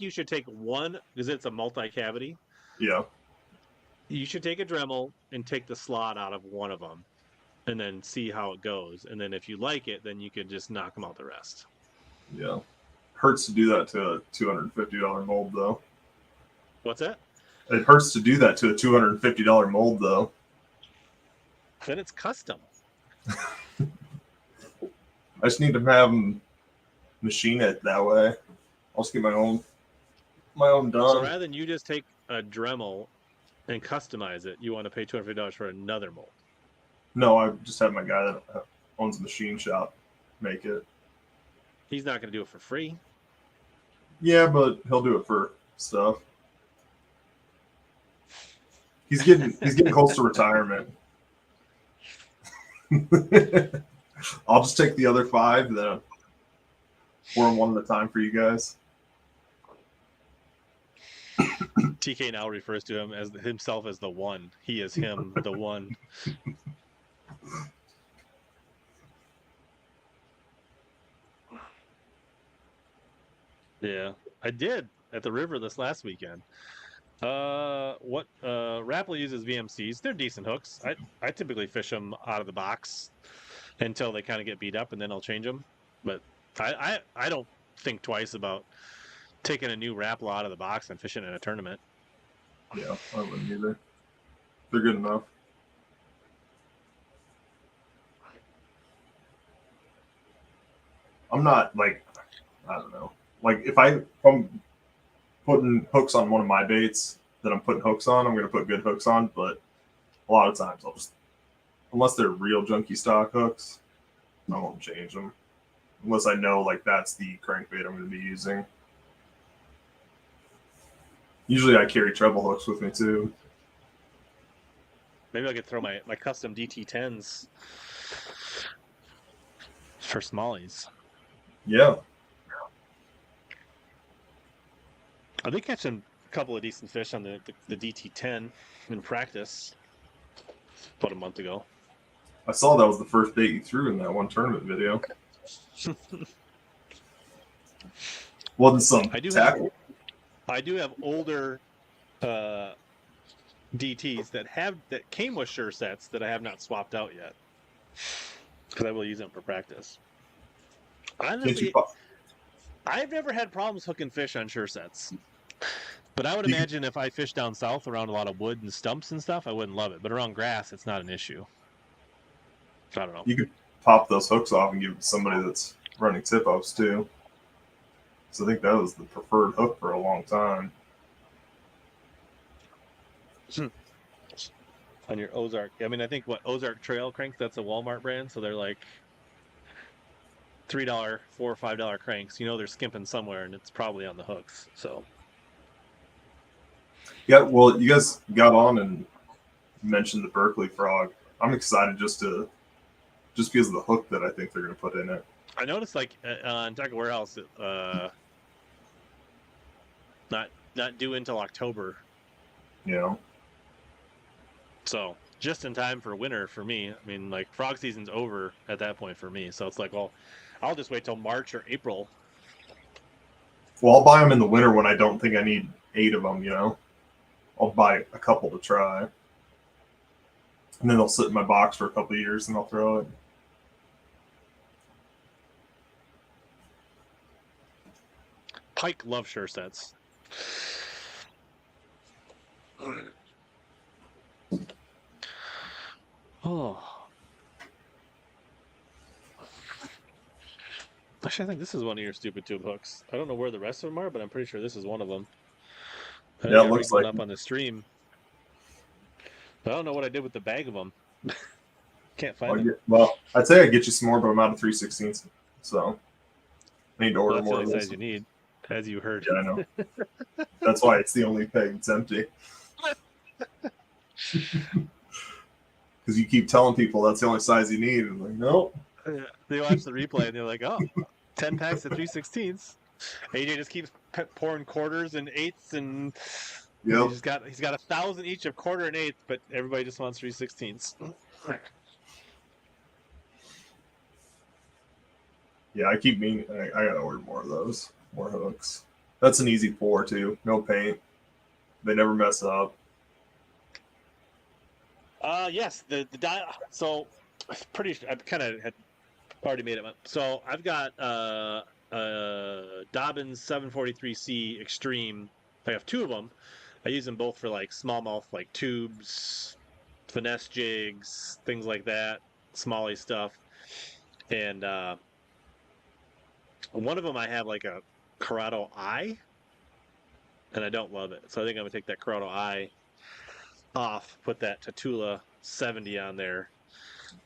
you should take one because it's a multi-cavity. Yeah. You should take a Dremel and take the slot out of one of them, and then see how it goes. And then if you like it, then you could just knock them out the rest. Yeah. Hurts to do that to a $250 mold, though. What's that? It hurts to do that to a $250 mold, though. Then it's custom. I just need to have them machine it that way. I'll just get my own done. So rather than you just take a Dremel and customize it, you want to pay $250 for another mold. No, I just have my guy that owns a machine shop make it. He's not going to do it for free. Yeah, but he'll do it for stuff. He's getting close to retirement. I'll just take the other 5, then pour them one at a time for you guys. TK now refers to him as himself as the one. He is him, the one. Yeah, I did at the river this last weekend. Rapple uses VMCs. They're decent hooks. I typically fish them out of the box until they kind of get beat up, and then I'll change them. But I don't think twice about taking a new Rapple out of the box and fishing in a tournament. Yeah, I wouldn't either. They're good enough. I'm not like, I don't know. Like if I'm putting hooks on one of my baits that I'm putting hooks on, I'm going to put good hooks on. But a lot of times I'll just, unless they're real junky stock hooks, I won't change them. Unless I know like that's the crankbait I'm going to be using. Usually I carry treble hooks with me too. Maybe I could throw my custom DT10s for smallies. Yeah. I did catch a couple of decent fish on the DT10 in practice about a month ago. I saw that was the first bait you threw in that one tournament video. Wasn't some tackle. I do have older DTs that came with Sure sets that I have not swapped out yet because I will use them for practice. Honestly, I've never had problems hooking fish on Sure sets, but I would imagine if I fish down south around a lot of wood and stumps and stuff, I wouldn't love it. But around grass, it's not an issue. I don't know. You could pop those hooks off and give it to somebody that's running tip-offs too. So I think that was the preferred hook for a long time. On your Ozark, I mean, I think Ozark Trail cranks, that's a Walmart brand, so they're like $3, $4 or $5 cranks. You know they're skimping somewhere, and it's probably on the hooks. So yeah, well, you guys got on and mentioned the Berkeley frog. I'm excited just because of the hook that I think they're going to put in it. I noticed like on Tackle Warehouse, not due until October. Yeah. So just in time for winter for me. I mean, like frog season's over at that point for me. So it's like, well, I'll just wait till March or April. Well, I'll buy them in the winter when I don't think I need 8 of them, you know. I'll buy a couple to try. And then they'll sit in my box for a couple of years and I'll throw it. Pike love Sure sets. Oh. Actually, I think this is one of your stupid tube hooks. I don't know where the rest of them are, but I'm pretty sure this is one of them. Yeah, it looks like up on the stream. I don't know what I did with the bag of them. Can't find them. Well, I'd say I'd get you some more, but I'm out of 3/16. So I need to order more of That's the only those. size you need, as you heard. Yeah, I know. That's why it's the only peg that's empty. Because you keep telling people that's the only size you need. And I'm like, nope. They watch the replay and they're like, oh, 10 packs of 3/16. AJ just keeps pouring quarters and eighths, and Yep. he's got 1,000 each of quarter and eighth, but everybody just wants 3/16. Yeah, I keep meaning I gotta order more of those, more hooks. That's an easy pour too. No paint. They never mess up. Yes, the dial. So pretty sure I kind of had already made it up. So I've got Dobbins 743C Extreme. I have 2 of them. I use them both for like smallmouth, like tubes, finesse jigs, things like that, smally stuff. And one of them I have like a Corrado Eye, and I don't love it. So I think I'm gonna take that Corrado Eye off, put that Tatula 70 on there.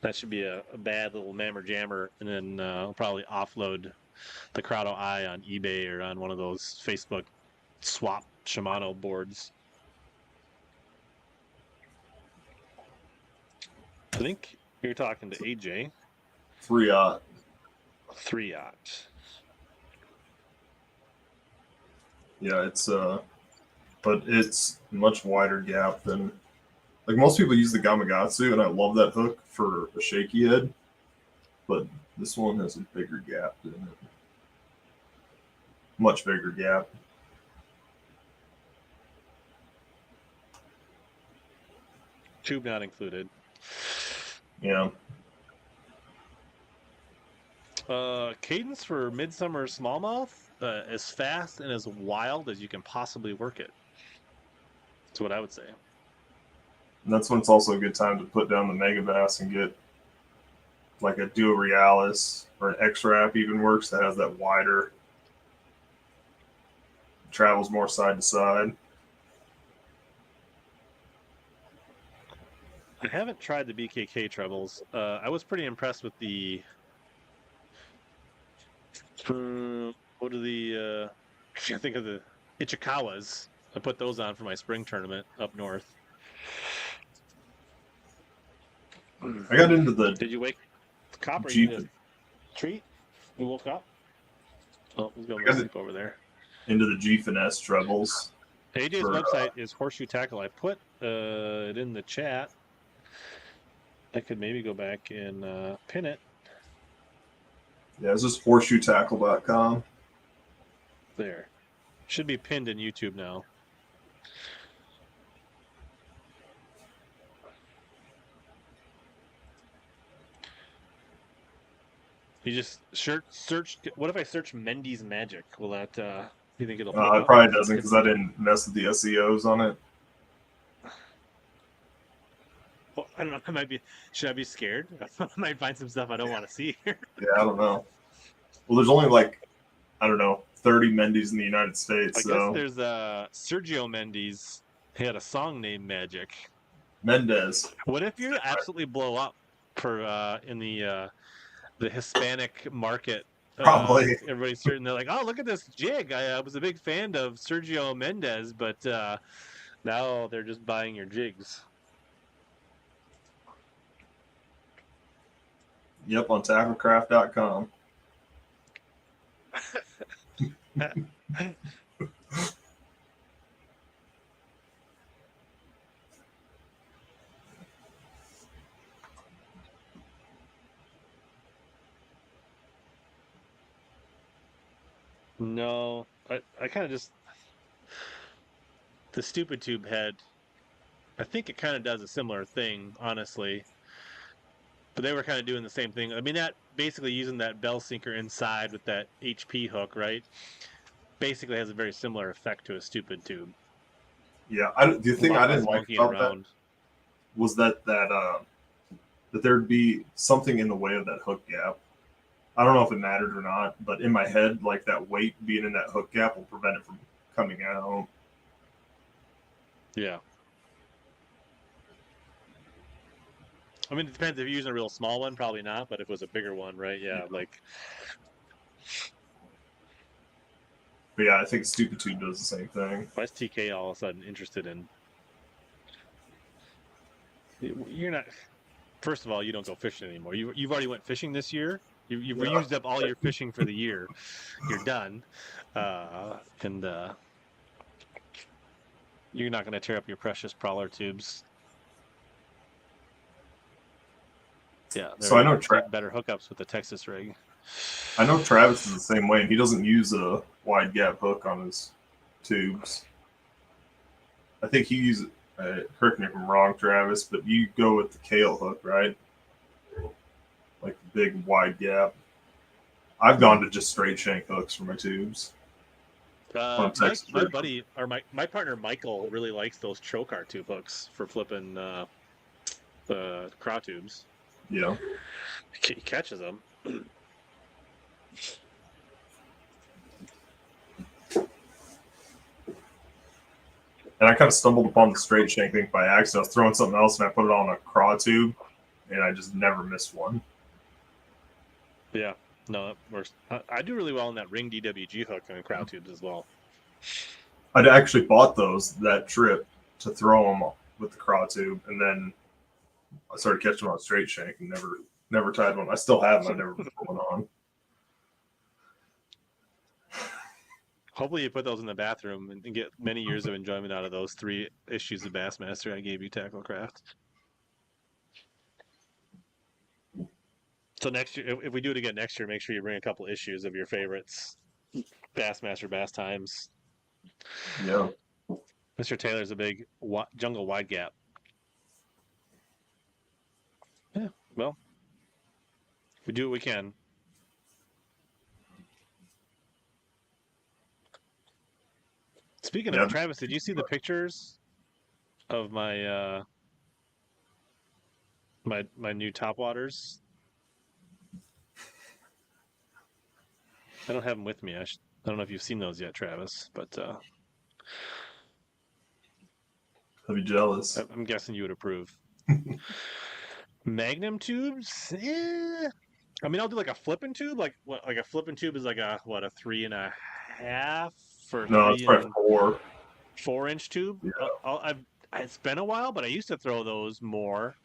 That should be a bad little mammer jammer, and then I'll probably offload the Corrado Eye on eBay or on one of those Facebook swap Shimano boards. I think You're talking to AJ. 3/0. 3/0. Yeah, but it's much wider gap than, like, most people use the Gamakatsu, and I love that hook for a shaky head, but this one has a bigger gap in it. Much bigger gap. Tube not included. Yeah. Cadence for Midsummer Smallmouth, as fast and as wild as you can possibly work it. That's what I would say. And that's when it's also a good time to put down the Mega Bass and get like a Duo Realis, or an X-Wrap even works, that has that wider, travels more side to side. I haven't tried the BKK trebles. I was pretty impressed with the what are the I can't think of the Ichikawas. I put those on for my spring tournament up north. I got into the Did you wake Copper? Jeep. You need a treat? You woke up? Oh, he's going I to got sleep over there. into the G Finesse trebles. AJ's for, website is Horseshoe Tackle. I put it in the chat. I could maybe go back and pin it. Yeah, it's just horseshoetackle.com. There. Should be pinned in YouTube now. You just search. What if I search Mendy's Magic? Will that? You think it'll? It probably doesn't, because I didn't mess with the SEOs on it. Well, I don't know. I might be. Should I be scared? I might find some stuff I don't want to see here. Yeah, I don't know. Well, there's only like, I don't know, 30 Mendy's in the United States. I So guess there's Sergio Mendy's. He had a song named Magic. Mendez. What if you absolutely blow up for in the Hispanic market? Probably. Everybody's certain they're like, oh, look at this jig. I was a big fan of Sergio Mendez, but now they're just buying your jigs. Yep, on tacklecraft.com. No, I kind of just the stupid tube head. I think it kind of does a similar thing, honestly. But they were kind of doing the same thing. I mean, that basically using that bell sinker inside with that HP hook, right? Basically has a very similar effect to a stupid tube. Yeah, the thing I didn't like about that was that there'd be something in the way of that hook gap. I don't know if it mattered or not, but in my head, like, that weight being in that hook gap will prevent it from coming out. Yeah. I mean, it depends. If you're using a real small one, probably not. But if it was a bigger one, right? Yeah, like. But yeah, I think stupid tube does the same thing. Why is TK all of a sudden interested in? You're not. First of all, you don't go fishing anymore. You've already went fishing this year. You've used up all your fishing for the year. You're done, and you're not going to tear up your precious Prowler tubes. Yeah, so I know better hookups with the Texas rig. I know Travis is the same way, and he doesn't use a wide gap hook on his tubes. I think he uses, correct me if I'm wrong, Travis, but you go with the Kale hook, right? Like the big wide gap. I've gone to just straight shank hooks for my tubes. My buddy, or my partner Michael, really likes those Trokar tube hooks for flipping the craw tubes. Yeah. He catches them. And I kind of stumbled upon the straight shank thing by accident. I was throwing something else and I put it on a craw tube, and I just never missed one. Yeah, no, that works. I do really well on that ring DWG hook on craw tubes as well. I'd actually bought that trip to throw them with the craw tube, and then I started catching them on straight shank and never tied one. I still have them. I've never put one on. Hopefully you put those in the bathroom and get many years of enjoyment out of those 3 issues of Bassmaster I gave you, Tacklecraft. So next year, if we do it again next year, make sure you bring a couple issues of your favorites. Bassmaster, Bass Times. Yeah. Mr. Taylor's a big jungle wide gap. Yeah, well, we do what we can. Speaking of Travis, did you see the pictures of my my new topwaters? I don't have them with me. I don't know if you've seen those yet, Travis, but I'd be jealous. I'm guessing you would approve. Magnum tubes? Eh. I mean, I'll do like a flipping tube. Like a flipping tube is like a 3.5 or No, it's probably 4-inch tube. Yeah. It's been a while, but I used to throw those more.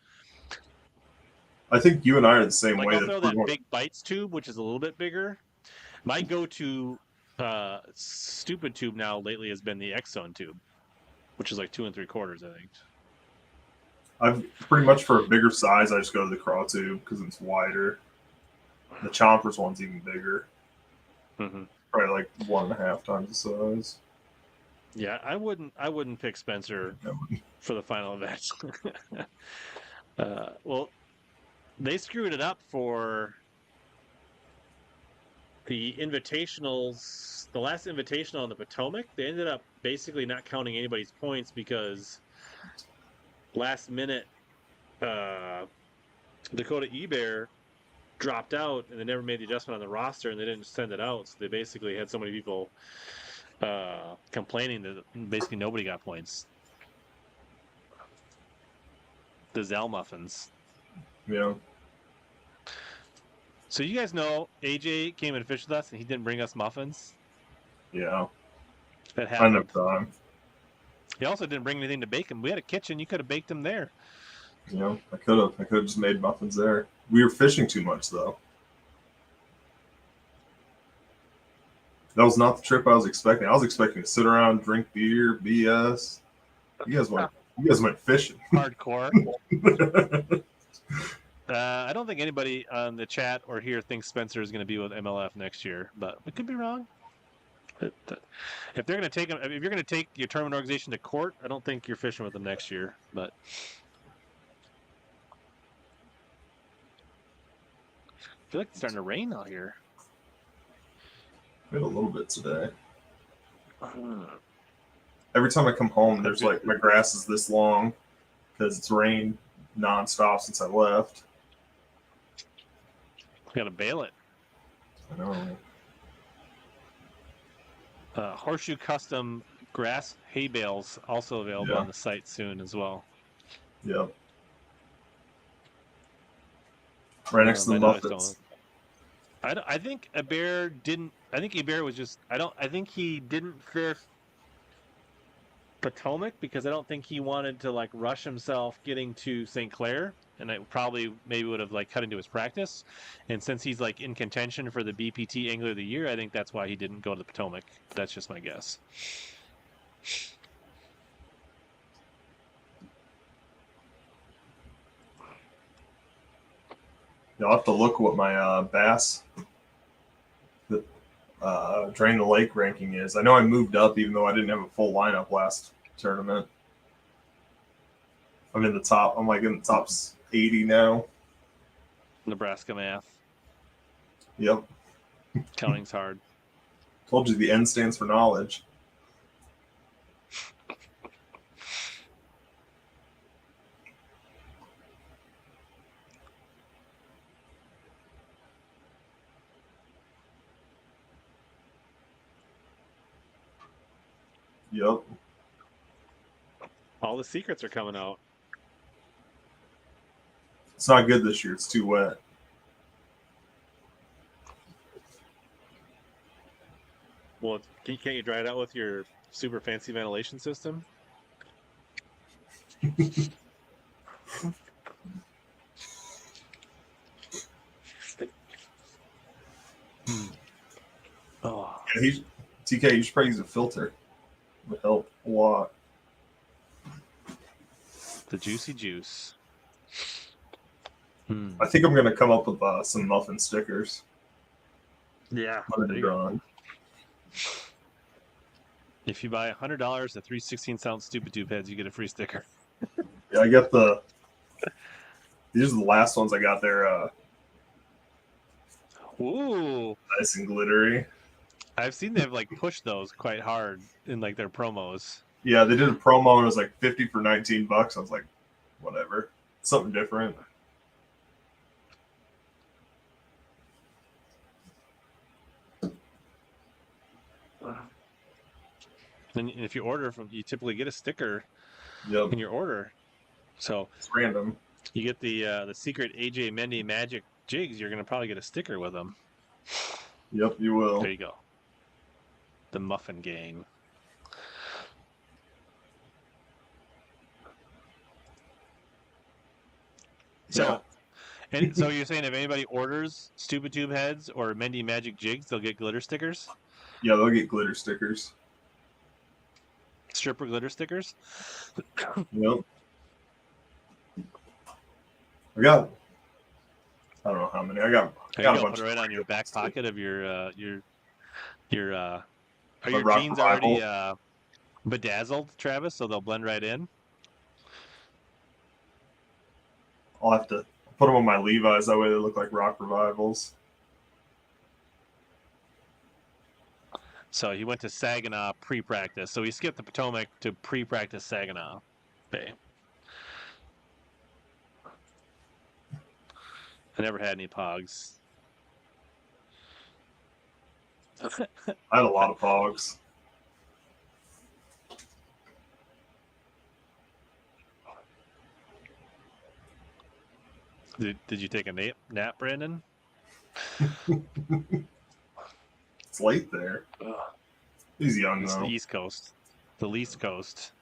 I think you and I are the same way. I'll throw that big bites tube, which is a little bit bigger. My go-to stupid tube now lately has been the X-Zone tube, which is like 2 3/4, I think. I've pretty much for a bigger size, I just go to the craw tube because it's wider. The Chompers one's even bigger. Mm-hmm. Probably like 1.5 times the size. Yeah, I wouldn't pick Spencer for the final event. Well, they screwed it up for the invitationals, the last invitational on the Potomac. They ended up basically not counting anybody's points because last minute Dakota Ebear dropped out and they never made the adjustment on the roster and they didn't send it out. So they basically had so many people complaining that basically nobody got points. The Zell muffins. Yeah. So you guys know AJ came and fished with us and he didn't bring us muffins? Yeah. That happened. I know time. He also didn't bring anything to bake them. We had a kitchen. You could have baked them there. Yeah, I could have just made muffins there. We were fishing too much though. That was not the trip I was expecting. I was expecting to sit around, drink beer, BS. You guys went fishing. Hardcore. I don't think anybody on the chat or here thinks Spencer is going to be with MLF next year, but we could be wrong. If they're going to take him, if you're going to take your tournament organization to court, I don't think you're fishing with them next year. But I feel like it's starting to rain out here. We had a little bit today. Every time I come home, there's like my grass is this long because it's rained nonstop since I left. Got to bail it. I know. Horseshoe Custom grass hay bales also available on the site soon as well. Yep. Right next to the muffins. I think Hebert didn't. I think Hebert was just. I think he didn't fish Potomac because I don't think he wanted to like rush himself getting to St. Clair, and it probably maybe would have like cut into his practice. And since he's like in contention for the BPT Angler of the Year, I think that's why he didn't go to the Potomac. That's just my guess. You'll have to look what my bass Drain the Lake ranking is. I know I moved up even though I didn't have a full lineup last tournament. I'm in the top. I'm like in the top 80 now. Nebraska math. Yep. Counting's hard. Told you the N stands for knowledge. Yep. All the secrets are coming out. It's not good this year. It's too wet. Well, can't you dry it out with your super fancy ventilation system? TK, you should probably use a filter. It would help a lot. The juicy juice. I think I'm gonna come up with some muffin stickers. Yeah. When There it's you go. done. If you buy $100 of 3 16-ounce Stupid Tube heads, you get a free sticker. Yeah, I got these are the last ones I got there. Ooh. Nice and glittery. I've seen they've like pushed those quite hard in like their promos. Yeah, they did a promo and it was like 50 for $19. I was like, whatever. Something different. And if you order you typically get a sticker Yep. in your order. So It's random. you get the secret AJ Mendy Magic jigs, you're gonna probably get a sticker with them. Yep, you will. There you go. The Muffin Gang. So, and so you're saying if anybody orders Stupid Tube heads or Mendy Magic jigs, they'll get glitter stickers? Yeah, they'll get glitter stickers. Stripper glitter stickers? Yep. I don't know how many. I got There you a go. bunch Put it right of on your back pocket of your are your rock jeans already revival. bedazzled, Travis, so they'll blend right in? I'll have to put them on my Levi's. That way they look like rock revivals. So he went to Saginaw pre-practice. So he skipped the Potomac to pre-practice Saginaw Bay. I never had any pogs. I had a lot of pogs. Did you take a nap, Brandon? It's late there. He's young It's though. the East Coast. The least coast.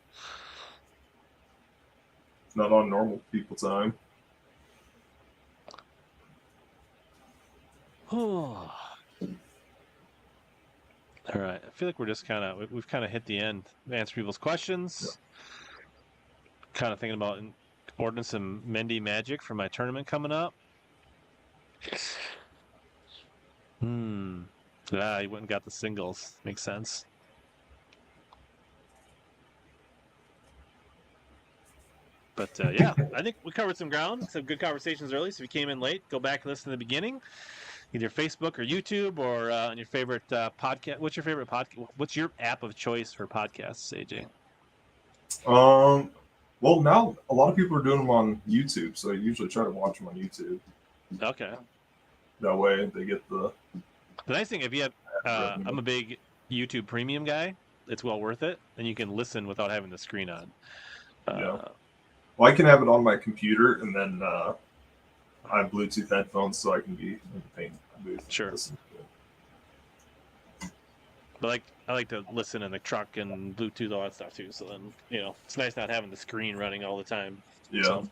It's not on normal people time. All right. I feel like we're just we've kind of hit the end. Answer people's questions. Kind of thinking about ordering some Mendy Magic for my tournament coming up. Yeah, you went and got the singles. Makes sense. But yeah, I think we covered some ground. Some good conversations early. So if you came in late, go back and listen to the beginning. Either Facebook or YouTube or on your favorite podcast. What's your favorite podcast? What's your app of choice for podcasts, AJ? Well, now a lot of people are doing them on YouTube, so I usually try to watch them on YouTube. Okay. That way they get the. The nice thing, if you have, I'm a big YouTube Premium guy. It's well worth it, and you can listen without having the screen on. Yeah. Well, I can have it on my computer, and then I have Bluetooth headphones, so I can be in the paint booth. Sure. But I like to listen in the truck and Bluetooth, all that stuff too. So then, it's nice not having the screen running all the time. Yeah. So,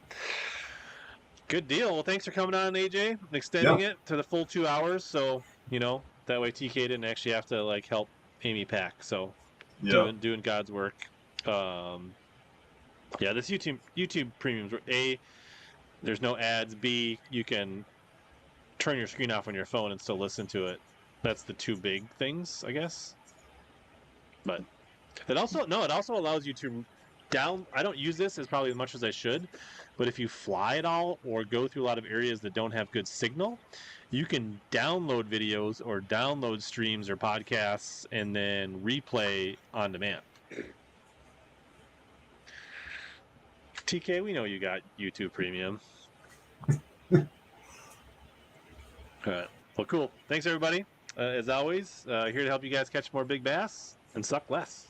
good deal. Well, thanks for coming on, AJ. Extending it to the full 2 hours, so that way TK didn't actually have to help Amy pack. So, doing God's work. Yeah, this YouTube Premiums. A, there's no ads. B, you can turn your screen off on your phone and still listen to it. That's the two big things, I guess. But it also allows you to I don't use this as probably as much as I should, but if you fly at all or go through a lot of areas that don't have good signal, you can download videos or download streams or podcasts and then replay on demand. TK, we know you got YouTube Premium. All right. Well, cool. Thanks, everybody. As always, here to help you guys catch more big bass and suck less.